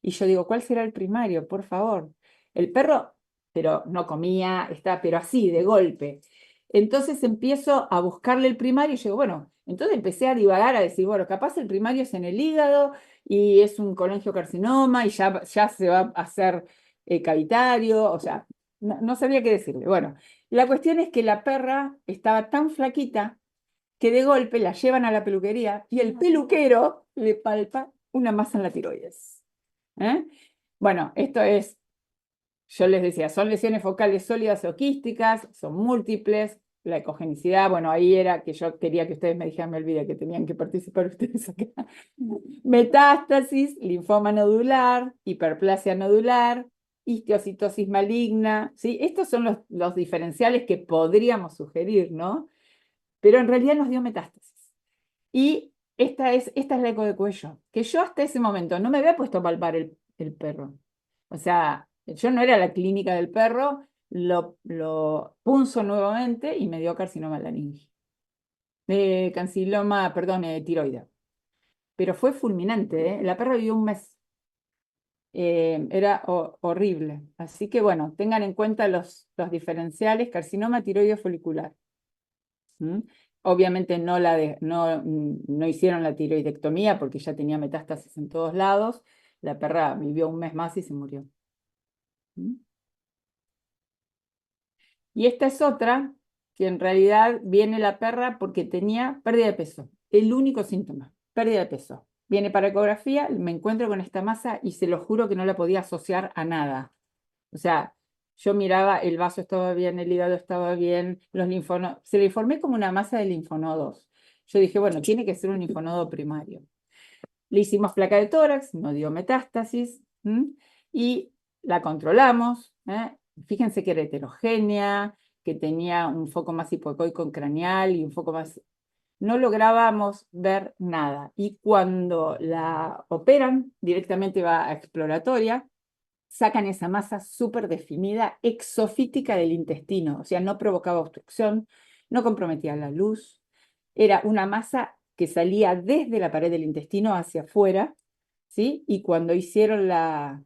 Y yo digo, ¿cuál será el primario? Por favor. El perro, pero no comía, está, pero así, de golpe. Entonces empiezo a buscarle el primario y digo, bueno, entonces empecé a divagar, a decir, bueno, capaz el primario es en el hígado y es un colangiocarcinoma y ya se va a hacer cavitario, o sea, no sabía qué decirle. Bueno, la cuestión es que la perra estaba tan flaquita que de golpe la llevan a la peluquería y el peluquero le palpa una masa en la tiroides. Bueno, esto es, yo les decía, son lesiones focales sólidas o quísticas, son múltiples, la ecogenicidad, bueno, ahí era que yo quería que ustedes me dijeran, me olvidé que tenían que participar ustedes acá. Metástasis, linfoma nodular, hiperplasia nodular, histiocytosis maligna, ¿sí? Estos son los diferenciales que podríamos sugerir, ¿no? Pero en realidad nos dio metástasis. Y esta es la eco de cuello, que yo hasta ese momento no me había puesto a palpar el perro. O sea, yo no era la clínica del perro, lo punzo nuevamente y me dio carcinoma laringe. Canciloma, perdón, tiroide. Pero fue fulminante, ¿eh? La perra vivió un mes. Era horrible. Así que bueno, tengan en cuenta los diferenciales, carcinoma tiroideo folicular. Obviamente no hicieron la tiroidectomía porque ya tenía metástasis en todos lados. La perra vivió un mes más y se murió. Y esta es otra, que en realidad viene la perra porque tenía pérdida de peso. El único síntoma, pérdida de peso. Viene para ecografía, me encuentro con esta masa y se lo juro que no la podía asociar a nada. O sea, yo miraba, el vaso estaba bien, el hígado estaba bien, los linfonodos, se le informé como una masa de linfonodos. Yo dije, bueno, tiene que ser un linfonodo primario. Le hicimos placa de tórax, no dio metástasis, y la controlamos. Fíjense que era heterogénea, que tenía un foco más hipoecoico craneal y un foco más... No lográbamos ver nada. Y cuando la operan, directamente va a exploratoria, sacan esa masa súper definida, exofítica del intestino, o sea, no provocaba obstrucción, no comprometía la luz, era una masa que salía desde la pared del intestino hacia afuera, ¿sí? Y cuando hicieron la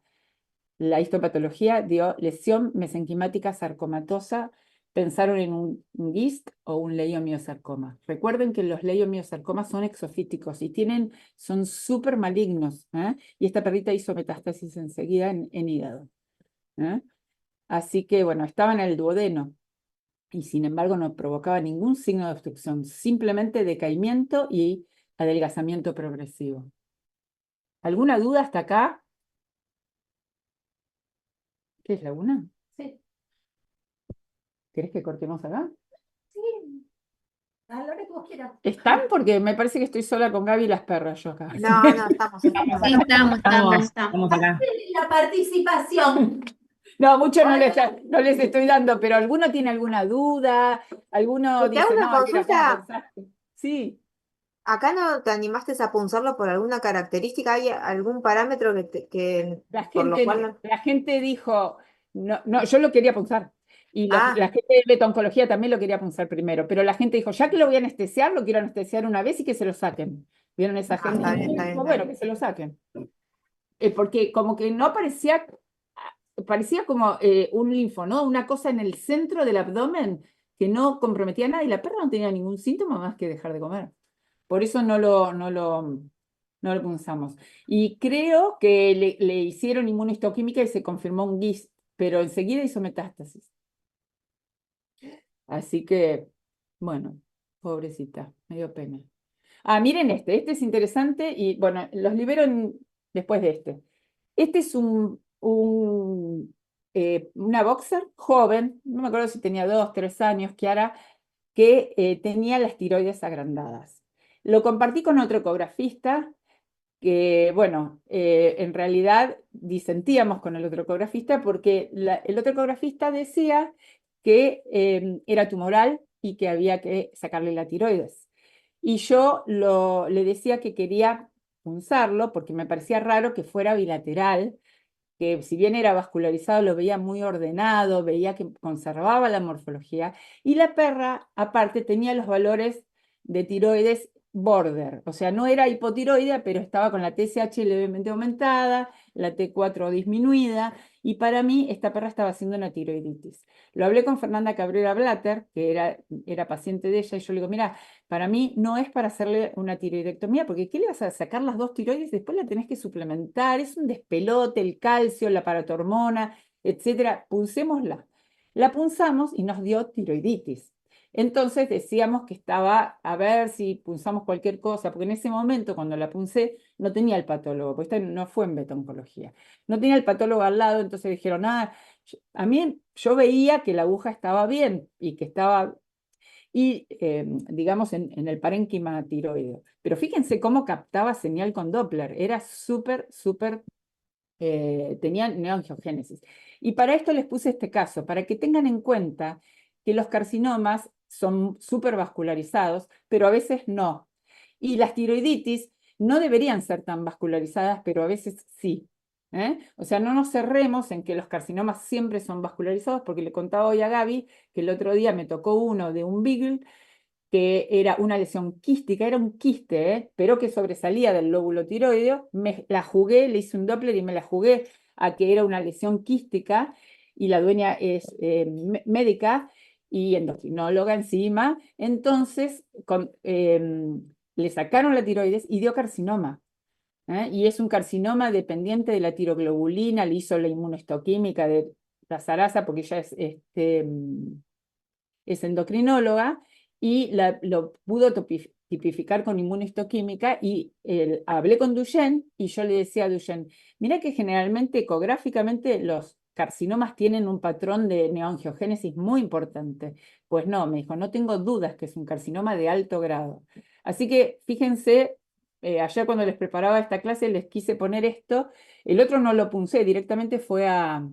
histopatología dio lesión mesenquimática sarcomatosa, pensaron en un GIST o un leiomiosarcoma. Recuerden que los leiomiosarcomas son exofíticos y son súper malignos, y esta perrita hizo metástasis enseguida en hígado. Así que, bueno, estaba en el duodeno y sin embargo no provocaba ningún signo de obstrucción, simplemente decaimiento y adelgazamiento progresivo. ¿Alguna duda hasta acá? ¿Qué es Laguna? Sí. ¿Querés que cortemos acá? Sí. A la hora que vos quieras. ¿Están? Porque me parece que estoy sola con Gaby y las perras yo acá. No, no, estamos. Sí, estamos. Estamos acá. La participación. No, mucho no les estoy dando, pero ¿alguno tiene alguna duda? ¿Alguno Te hago dice, una no, mira, ¿cómo consulta. pensaste? Sí. ¿Acá no te animaste a punzarlo por alguna característica? ¿Hay algún parámetro que por lo cual no? La gente dijo, no, no, yo lo quería punzar. Y la Ah, gente de betoncología también lo quería punzar primero, pero la gente dijo, ya que lo voy a anestesiar, lo quiero anestesiar una vez y que se lo saquen. ¿Vieron esa gente? está bien, está bien, Dijo, está bueno, bien. que se lo saquen. Porque como que no parecía, parecía como un linfonodo, una cosa en el centro del abdomen que no comprometía nada y la perra no tenía ningún síntoma más que dejar de comer. Por eso no lo punzamos. Y creo que le hicieron inmunohistoquímica y se confirmó un GIST, pero enseguida hizo metástasis. Así que, bueno, pobrecita, me dio pena. Ah, miren este es interesante y bueno, los libero después de este. Este es una boxer joven, no me acuerdo si tenía 2, 3 años, Kiara, que tenía las tiroides agrandadas. Lo compartí con otro ecografista que, bueno, en realidad disentíamos con el otro ecografista porque el otro ecografista decía que era tumoral y que había que sacarle la tiroides. Y yo le decía que quería punzarlo porque me parecía raro que fuera bilateral, que si bien era vascularizado lo veía muy ordenado, veía que conservaba la morfología, y la perra aparte tenía los valores de tiroides border, o sea, no era hipotiroidea, pero estaba con la TSH levemente aumentada, la T4 disminuida, y para mí esta perra estaba haciendo una tiroiditis. Lo hablé con Fernanda Cabrera Blatter, que era paciente de ella, y yo le digo, mira, para mí no es para hacerle una tiroidectomía, porque ¿qué le vas a sacar las 2 tiroides? Después la tenés que suplementar, es un despelote, el calcio, la paratormona, etcétera. Punzémosla. La punzamos y nos dio tiroiditis. Entonces decíamos que estaba a ver si punzamos cualquier cosa, porque en ese momento cuando la puncé no tenía el patólogo, porque esta no fue en betoncología. No tenía el patólogo al lado, entonces dijeron, a mí yo veía que la aguja estaba bien y que estaba y digamos en el parénquima tiroideo. Pero fíjense cómo captaba señal con Doppler, era súper, tenía neoangiogénesis. Y para esto les puse este caso, para que tengan en cuenta que los carcinomas son súper vascularizados, pero a veces no. Y las tiroiditis no deberían ser tan vascularizadas, pero a veces sí. O sea, no nos cerremos en que los carcinomas siempre son vascularizados, porque le contaba hoy a Gaby que el otro día me tocó uno de un beagle que era una lesión quística, era un quiste, pero que sobresalía del lóbulo tiroideo. Me la jugué, le hice un Doppler y me la jugué a que era una lesión quística, y la dueña es médica y endocrinóloga encima. Entonces le sacaron la tiroides y dio carcinoma. Y es un carcinoma dependiente de la tiroglobulina, le hizo la inmunohistoquímica de la zaraza porque ella es endocrinóloga, y lo pudo tipificar con inmunohistoquímica, y hablé con Duchenne y yo le decía a Duchenne, mira que generalmente ecográficamente los carcinomas tienen un patrón de neoangiogénesis muy importante. Pues no, me dijo, no tengo dudas que es un carcinoma de alto grado. Así que fíjense, ayer cuando les preparaba esta clase les quise poner esto, el otro no lo puncé, directamente fue a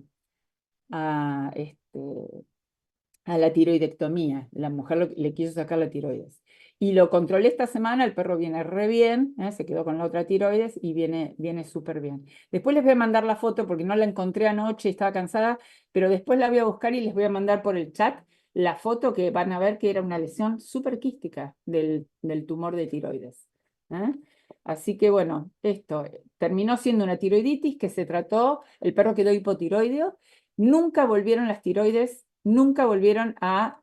la tiroidectomía. La mujer le quiso sacar la tiroides. Y lo controlé esta semana, el perro viene re bien, se quedó con la otra tiroides y viene súper bien. Después les voy a mandar la foto porque no la encontré anoche y estaba cansada, pero después la voy a buscar y les voy a mandar por el chat la foto, que van a ver que era una lesión súper quística del tumor de tiroides. Así que bueno, esto terminó siendo una tiroiditis que se trató, el perro quedó hipotiroideo, nunca volvieron las tiroides, nunca volvieron a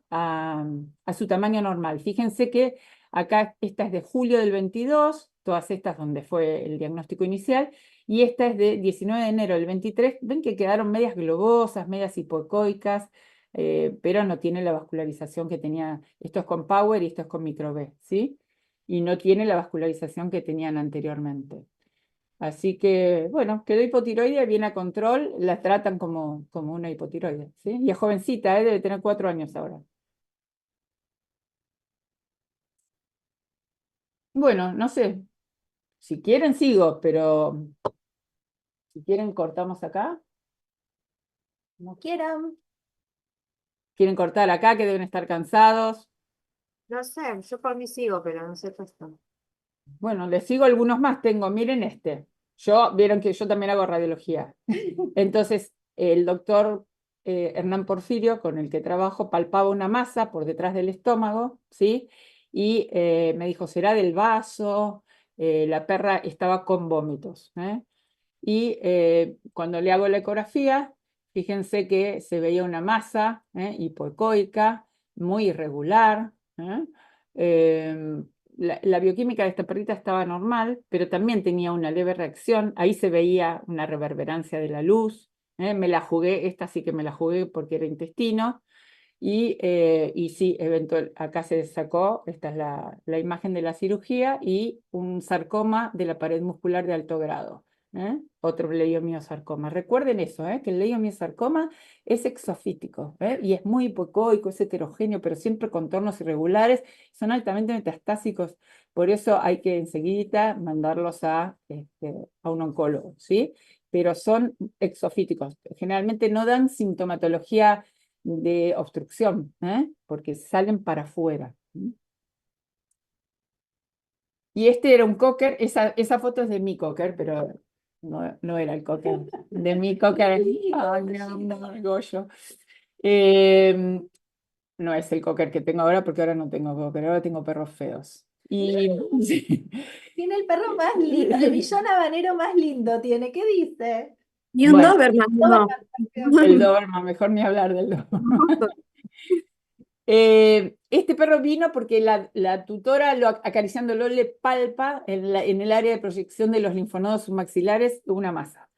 su tamaño normal. Fíjense que acá esta es de julio del 22, todas estas donde fue el diagnóstico inicial, y esta es de 19 de enero del 23. Ven que quedaron medias globosas, medias hipoecoicas, pero no tiene la vascularización que tenía. Esto es con Power y esto es con Micro B, ¿sí? Y no tiene la vascularización que tenían anteriormente. Así que, bueno, quedó hipotiroidea, viene a control, la tratan como una hipotiroidea, ¿sí? Y es jovencita, debe tener 4 años ahora. Bueno, no sé, si quieren sigo, pero si quieren cortamos acá. Como quieran. ¿Quieren cortar acá que deben estar cansados? No sé, yo por mí sigo, pero no sé esto. Bueno, les sigo algunos más. Tengo, miren este. Vieron que yo también hago radiología. Entonces, el doctor Hernán Porfirio, con el que trabajo, palpaba una masa por detrás del estómago, ¿sí? Y me dijo, ¿será del vaso? La perra estaba con vómitos, ¿eh? Y cuando le hago la ecografía, fíjense que se veía una masa hipoecoica, muy irregular. La bioquímica de esta perrita estaba normal, pero también tenía una leve reacción. Ahí se veía una reverberancia de la luz. Me la jugué, esta sí que me la jugué porque era intestino. Y sí, acá se sacó, esta es la imagen de la cirugía y un sarcoma de la pared muscular de alto grado. Otro leiomiosarcoma. Recuerden eso, que el leiomiosarcoma es exofítico y es muy hipoecoico, es heterogéneo, pero siempre contornos irregulares, son altamente metastásicos. Por eso hay que enseguida mandarlos a un oncólogo, ¿sí? Pero son exofíticos. Generalmente no dan sintomatología de obstrucción, porque salen para afuera. Y este era un cocker, esa foto es de mi cocker, pero no era el cocker de mi cocker. Ay, no, Goyo. No es el cocker que tengo ahora, porque ahora no tengo cocker, ahora tengo perros feos. Y sí. Tiene el perro más lindo, el millón habanero más lindo tiene. ¿Qué dice? Y un Bueno, Doberman, no. Doberman. el Doberman, mejor ni hablar del Doberman. Este perro vino porque la tutora, acariciándolo, le palpa en el área de proyección de los linfonodos submaxilares una masa.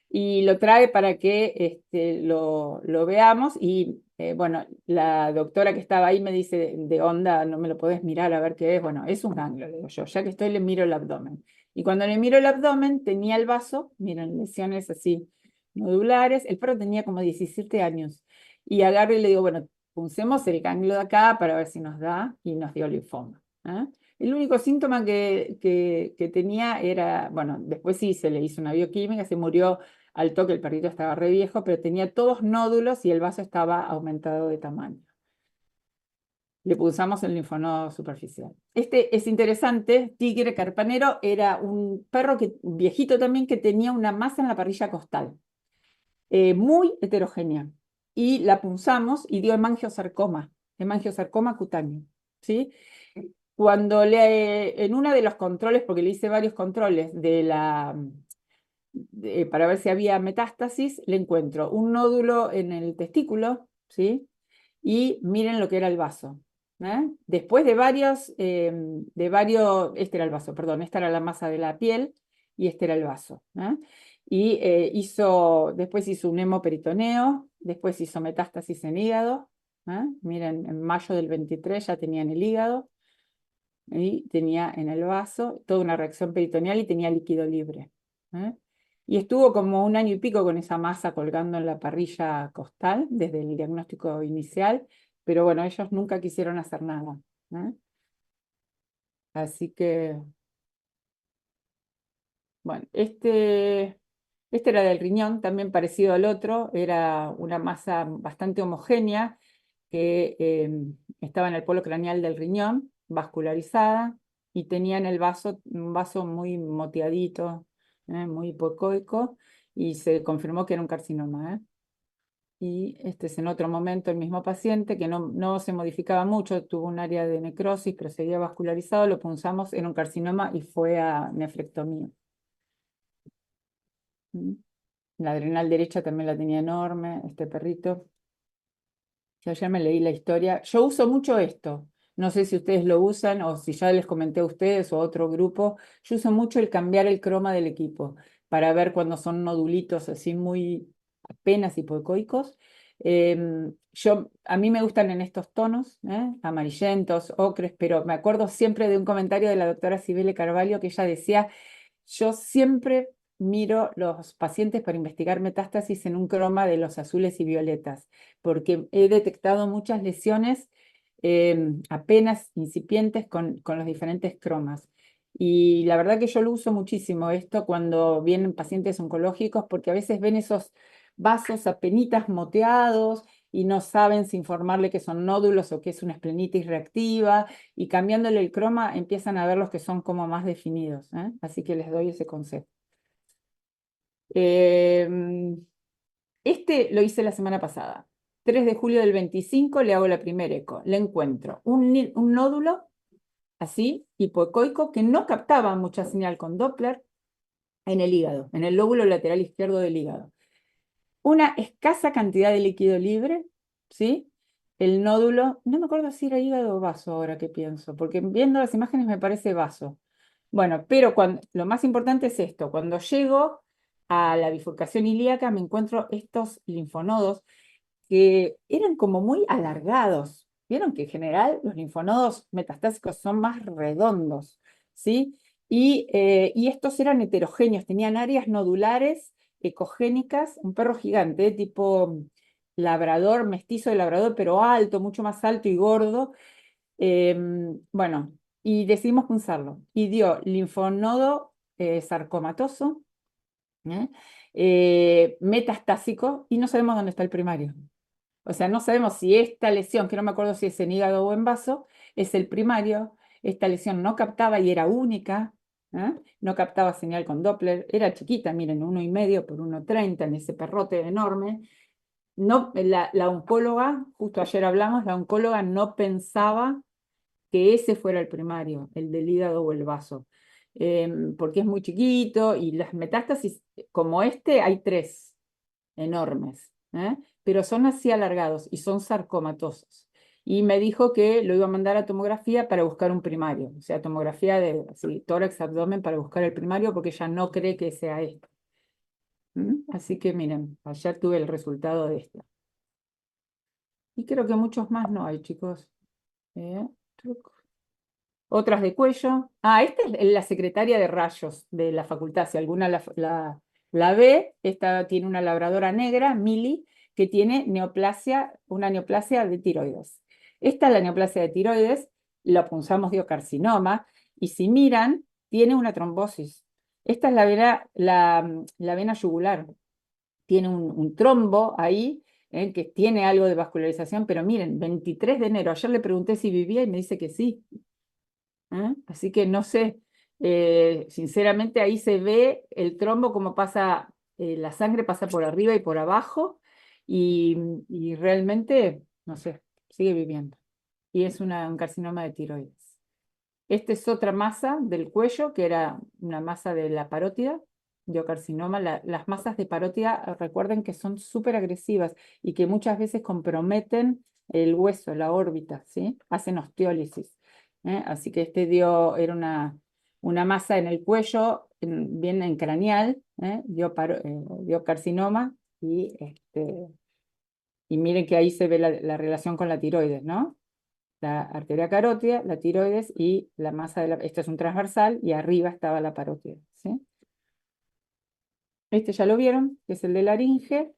Y lo trae para que lo veamos. Y bueno, la doctora que estaba ahí me dice de onda, no me lo podés mirar a ver qué es. Bueno, es un ganglio, le digo yo. Ya que estoy, le miro el abdomen. Y cuando le miro el abdomen, tenía el vaso, miren, lesiones así nodulares. El perro tenía como 17 años. Y agarro y le digo, bueno, puncemos el ganglio de acá para ver si nos da, y nos dio linfoma. El único síntoma que tenía era, bueno, después sí se le hizo una bioquímica, se murió al toque, el perrito estaba re viejo, pero tenía todos nódulos y el vaso estaba aumentado de tamaño. Le pulsamos el linfonodo superficial. Este es interesante, tigre carpanero, era un perro viejito también que tenía una masa en la parrilla costal, muy heterogénea. Y la punzamos y dio hemangiosarcoma cutáneo, ¿sí? Cuando en uno de los controles, porque le hice varios controles para ver si había metástasis, le encuentro un nódulo en el testículo, ¿sí? Y miren lo que era el vaso. Después de varios, este era el vaso, perdón, esta era la masa de la piel y este era el vaso. Y después hizo un hemoperitoneo, después hizo metástasis en hígado. Miren, en mayo del 23 ya tenía en el hígado y tenía en el vaso toda una reacción peritoneal y tenía líquido libre. Y estuvo como 1 año y pico con esa masa colgando en la parrilla costal desde el diagnóstico inicial, pero bueno, ellos nunca quisieron hacer nada. Así que, bueno, este era del riñón, también parecido al otro, era una masa bastante homogénea que estaba en el polo craneal del riñón, vascularizada, y tenía en el vaso un vaso muy moteadito, muy hipoecoico, y se confirmó que era un carcinoma. Y este es en otro momento el mismo paciente que no se modificaba mucho, tuvo un área de necrosis, pero seguía vascularizado, lo punzamos en un carcinoma y fue a nefrectomía. La adrenal derecha también la tenía enorme, este perrito. Yo ayer me leí la historia. Yo uso mucho esto. No sé si ustedes lo usan o si ya les comenté a ustedes o a otro grupo. Yo uso mucho el cambiar el croma del equipo para ver cuando son nodulitos así muy apenas hipoecoicos. A mí me gustan en estos tonos, amarillentos, ocres, pero me acuerdo siempre de un comentario de la doctora Cibele Carvalho que ella decía, yo siempre miro los pacientes para investigar metástasis en un croma de los azules y violetas, porque he detectado muchas lesiones apenas incipientes con los diferentes cromas. Y la verdad que yo lo uso muchísimo esto cuando vienen pacientes oncológicos, porque a veces ven esos vasos apenitas moteados y no saben si informarle que son nódulos o que es una esplenitis reactiva, y cambiándole el croma empiezan a ver los que son como más definidos, ¿eh? Así que les doy ese consejo. Este lo hice la semana pasada. 3 de julio del 25 le hago la primera eco. Le encuentro un nódulo así, hipoecoico, que no captaba mucha señal con Doppler en el hígado, en el lóbulo lateral izquierdo del hígado. Una escasa cantidad de líquido libre, ¿sí? El nódulo, no me acuerdo si era hígado o vaso ahora que pienso, porque viendo las imágenes me parece vaso. Bueno, pero lo más importante es esto, cuando llego a la bifurcación ilíaca me encuentro estos linfonodos que eran como muy alargados. Vieron que en general los linfonodos metastásicos son más redondos, ¿sí? Y estos eran heterogéneos, tenían áreas nodulares ecogénicas, un perro gigante, tipo labrador, mestizo de labrador, pero alto, mucho más alto y gordo. Bueno, y decidimos punzarlo. Y dio linfonodo sarcomatoso, ¿eh? Metastásico, y no sabemos dónde está el primario. O sea, no sabemos si esta lesión, que no me acuerdo si es en hígado o en vaso, es el primario. Esta lesión no captaba y era única, ¿eh? No captaba señal con Doppler. Era chiquita, miren, 1,5 por 1,30 en ese perrote enorme. No, la oncóloga, justo ayer hablamos, la oncóloga no pensaba que ese fuera el primario, el del hígado o el vaso, porque es muy chiquito y las metástasis, como este, hay 3 enormes, ¿eh? Pero son así alargados y son sarcomatosos. Y me dijo que lo iba a mandar a tomografía para buscar un primario, o sea, tomografía de así, tórax, abdomen para buscar el primario porque ella no cree que sea esto. Así que miren, ayer tuve el resultado de esta. Y creo que muchos más no hay, chicos. Truc. Otras de cuello. Ah, esta es la secretaria de rayos de la facultad. Si alguna la ve, esta tiene una labradora negra, Mili, que tiene una neoplasia de tiroides. Esta es la neoplasia de tiroides, la punzamos carcinoma, y si miran, tiene una trombosis. Esta es la vena yugular. Tiene un trombo ahí, que tiene algo de vascularización, pero miren, 23 de enero, ayer le pregunté si vivía y me dice que sí. Así que no sé, sinceramente ahí se ve el trombo como pasa, la sangre pasa por arriba y por abajo, y realmente, no sé, sigue viviendo. Y es un carcinoma de tiroides. Esta es otra masa del cuello, que era una masa de la parótida, carcinoma. Las masas de parótida, recuerden que son súper agresivas y que muchas veces comprometen el hueso, la órbita, ¿sí? Hacen osteólisis. Así que era una masa en el cuello, bien en craneal, dio carcinoma, y miren que ahí se ve la relación con la tiroides, ¿no? La arteria carótida, la tiroides y la masa este es un transversal y arriba estaba la parótida, ¿sí? Este ya lo vieron, que es el de laringe,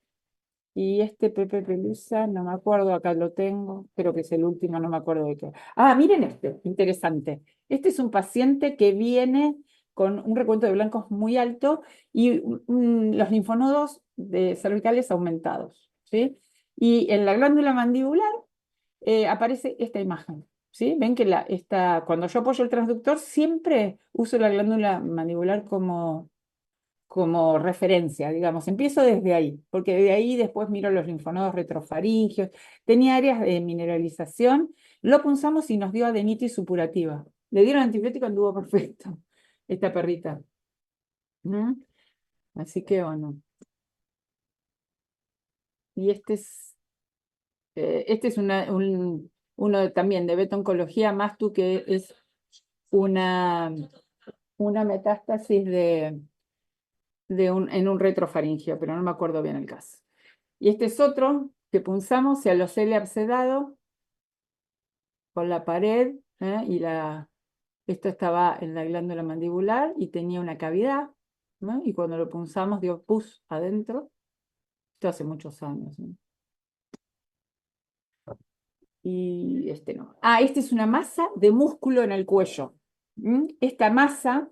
y este Pepe Pelusa, no me acuerdo, acá lo tengo, creo que es el último, no me acuerdo de qué. Ah, miren este, interesante. Este es un paciente que viene con un recuento de blancos muy alto y los linfonodos cervicales aumentados, ¿sí? Y en la glándula mandibular aparece esta imagen, ¿sí? Ven que cuando yo apoyo el transductor siempre uso la glándula mandibular como referencia, digamos. Empiezo desde ahí, porque de ahí después miro los linfonodos retrofaringios. Tenía áreas de mineralización, lo punzamos y nos dio adenitis supurativa. Le dieron antibiótico, anduvo perfecto, esta perrita. Así que bueno. Y este es uno también de beta-oncología, más tú que es una metástasis en un retrofaringio, pero no me acuerdo bien el caso. Y este es otro que punzamos, se alocele abscedado con la pared, esto estaba en la glándula mandibular y tenía una cavidad, ¿no? Y cuando lo punzamos dio pus adentro. Esto hace muchos años, ¿no? Y este no. Ah, este es una masa de músculo en el cuello. Esta masa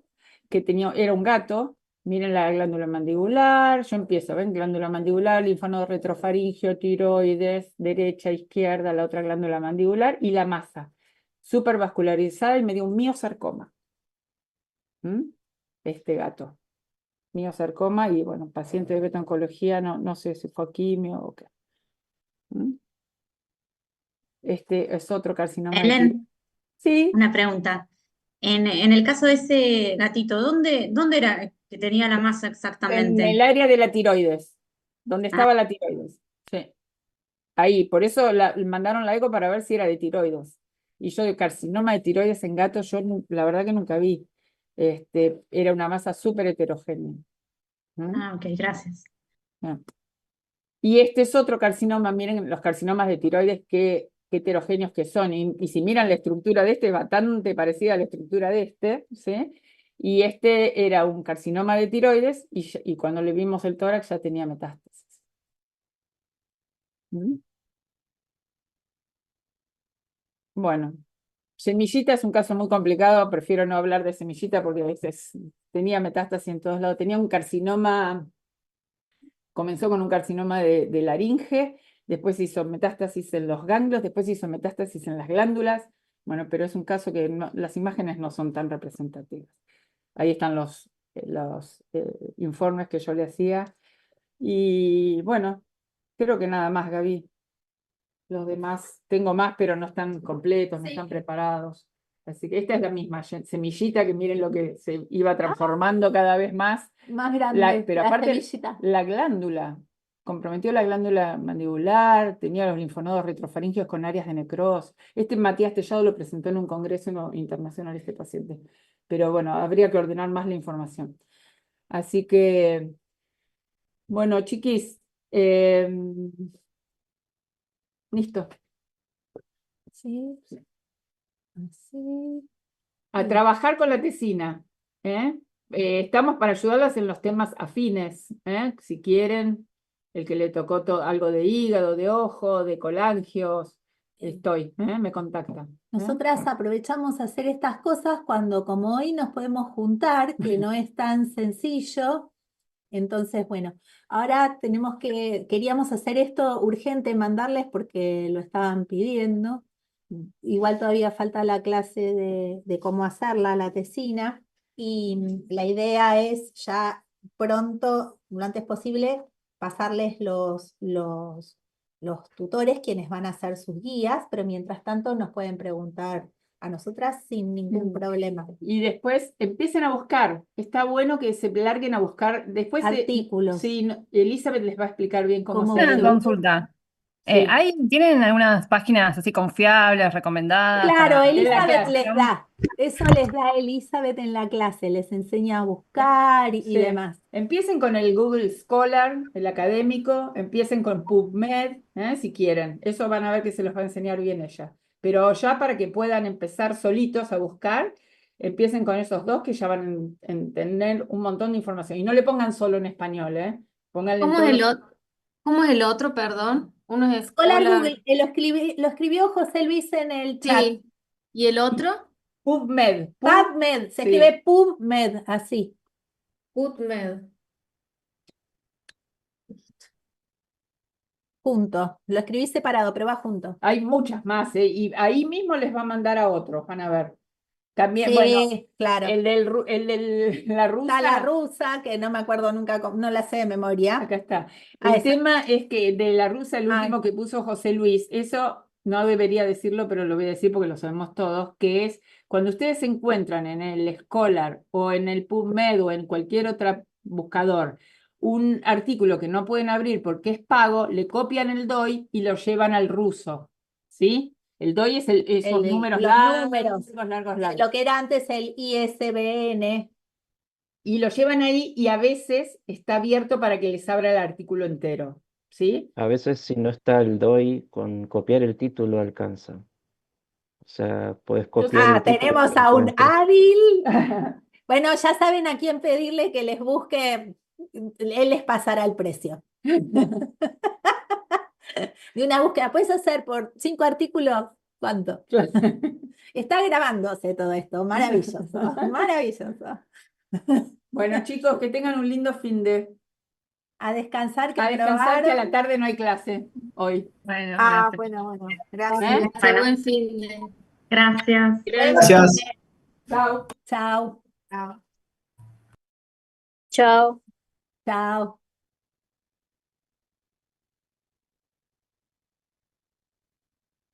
que tenía, era un gato, miren la glándula mandibular, yo empiezo, ¿ven? Glándula mandibular, linfonodo retrofaringeo, tiroides, derecha, izquierda, la otra glándula mandibular, y la masa, súper vascularizada, y me dio un miosarcoma. Este gato, miosarcoma, y bueno, paciente de beta-oncología, no sé si fue quimio o qué. Este es otro carcinoma de tiroides. Helen, Sí, una pregunta. En el caso de ese gatito, ¿dónde era que tenía la masa en el exactamente? área de la tiroides, donde Ah, estaba la tiroides. Sí. Ahí, por eso mandaron la eco para ver si era de tiroides. Y yo de carcinoma de tiroides en gatos, yo la verdad que nunca vi. Era una masa súper heterogénea. ok, gracias. Ah. Y este es otro carcinoma, miren los carcinomas de tiroides, qué heterogéneos que son. Y si miran la estructura de este, es bastante parecida a la estructura de este, ¿sí? Y este era un carcinoma de tiroides, y cuando le vimos el tórax ya tenía metástasis. Bueno, semillita es un caso muy complicado, prefiero no hablar de semillita porque a veces tenía metástasis en todos lados. Tenía un carcinoma, comenzó con un carcinoma de laringe, después hizo metástasis en los ganglios, después hizo metástasis en las glándulas. Bueno, pero es un caso que las imágenes no son tan representativas. Ahí están los informes que yo le hacía. Y bueno, creo que nada más, Gaby. Los demás, tengo más, pero no están completos, no están preparados. Así que esta es la misma semillita, que miren lo que se iba transformando cada vez más. Más grande, Pero la aparte, semillita. la glándula, comprometió la glándula mandibular, tenía los linfonodos retrofaringeos con áreas de necrosis. Matías Tellado lo presentó en un congreso internacional, este paciente. Pero bueno, habría que ordenar más la información. Así que, bueno, chiquis, listo. Sí, así. A trabajar con la tesina. Estamos para ayudarlas en los temas afines. Si quieren, el que le tocó algo de hígado, de ojo, de colangios, me contactan. Nosotras aprovechamos a hacer estas cosas cuando, como hoy, nos podemos juntar, que no es tan sencillo. Entonces, bueno, ahora queríamos hacer esto urgente, mandarles porque lo estaban pidiendo. Igual todavía falta la clase de cómo hacerla, la tesina, y la idea es ya pronto, lo antes posible, pasarles los tutores, quienes van a hacer sus guías, pero mientras tanto nos pueden preguntar a nosotras sin ningún problema. Y después empiecen a buscar. Está bueno que se larguen a buscar. Después artículos. Sí, Elizabeth les va a explicar bien cómo se Una hace. consulta. Sí. ¿Tienen algunas páginas así confiables, recomendadas? Claro, para Elizabeth les información? da. Eso les da Elizabeth en la clase, les enseña a buscar y Sí. demás. Empiecen con el Google Scholar, el académico, empiecen con PubMed, si quieren. Eso van a ver que se los va a enseñar bien ella. Pero ya para que puedan empezar solitos a buscar, empiecen con esos dos que ya van a entender un montón de información. Y no le pongan solo en español, pónganle en ¿Cómo es todo. cómo es el otro, perdón? Uno es Scholar Scholar. Google, lo escribió José Luis en el chat. Sí. ¿Y el otro? PubMed. PubMed, se sí. escribe PubMed, así. PubMed. Junto. Lo escribí separado, pero va junto. Hay muchas más, y ahí mismo les va a mandar a otros, van a ver. También, Sí, bueno, claro. el de la rusa. Está la rusa, que no me acuerdo nunca, no la sé de memoria. Acá está. Ah, El tema es que de la rusa, el Ay. último que puso José Luis, eso no debería decirlo, pero lo voy a decir porque lo sabemos todos, que es cuando ustedes se encuentran en el Scholar o en el PubMed o en cualquier otro buscador un artículo que no pueden abrir porque es pago, le copian el DOI y lo llevan al ruso, ¿sí? El DOI es esos números los largos, números. largos. Lo que era antes el ISBN. Y lo llevan ahí y a veces está abierto para que les abra el artículo entero, ¿sí? A veces si no está el DOI, con copiar el título alcanza. O sea, puedes copiar el título. Tenemos que a un encuentres. hábil. Bueno, ya saben a quién pedirle que les busque, él les pasará el precio. De una búsqueda, puedes hacer por 5 artículos, ¿cuánto? Está grabándose todo esto, maravilloso, maravilloso. Bueno, chicos, que tengan un lindo fin de. A descansar, que A descansar, que a la aprobaron. tarde no hay clase hoy. Bueno, Ah, gracias. bueno, gracias. ¿Eh? Bueno, buen fin de. Gracias. Gracias. Chao. Chao, Chao. Chao. chao.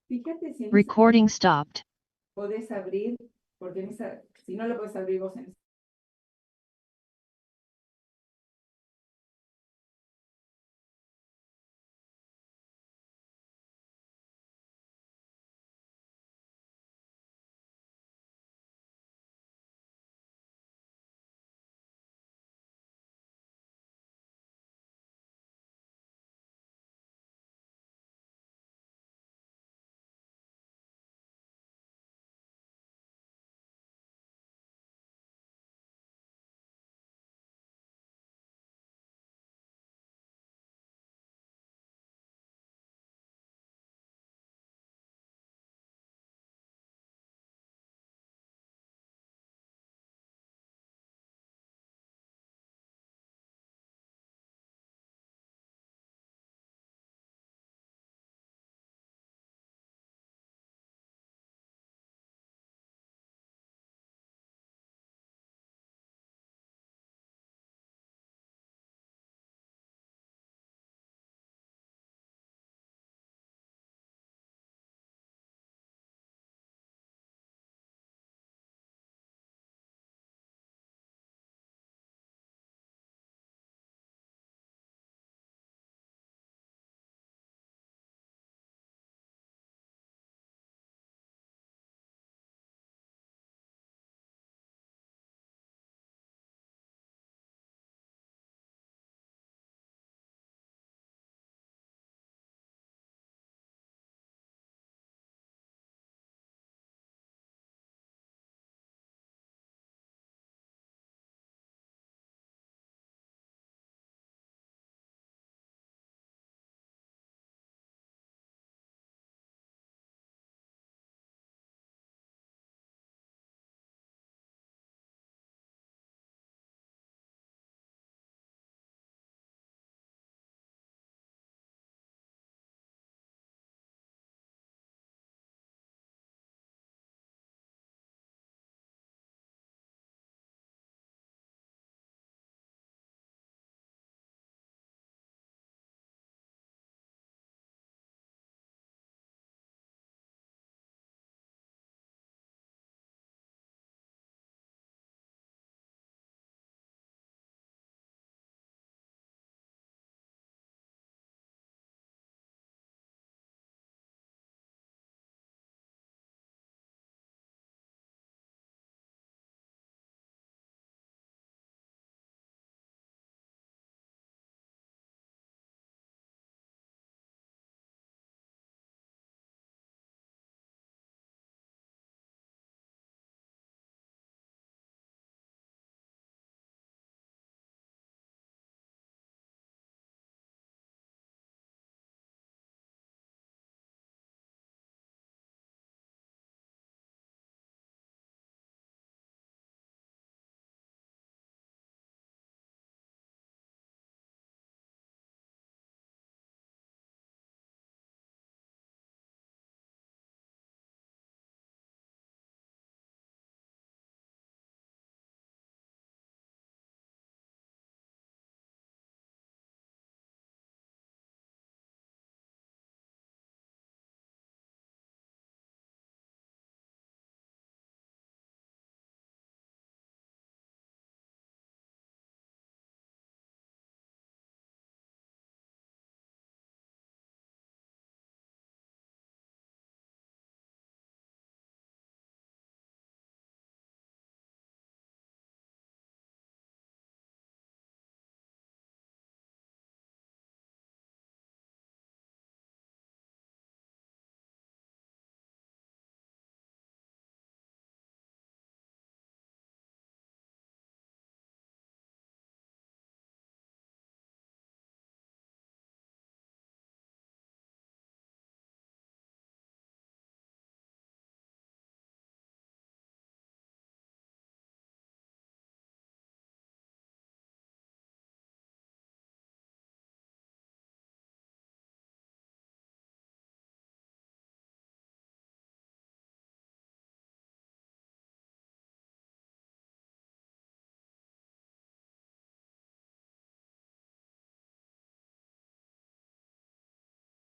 Fíjate si en esa Recording stopped. podés abrir, porque si no lo podés abrir vos en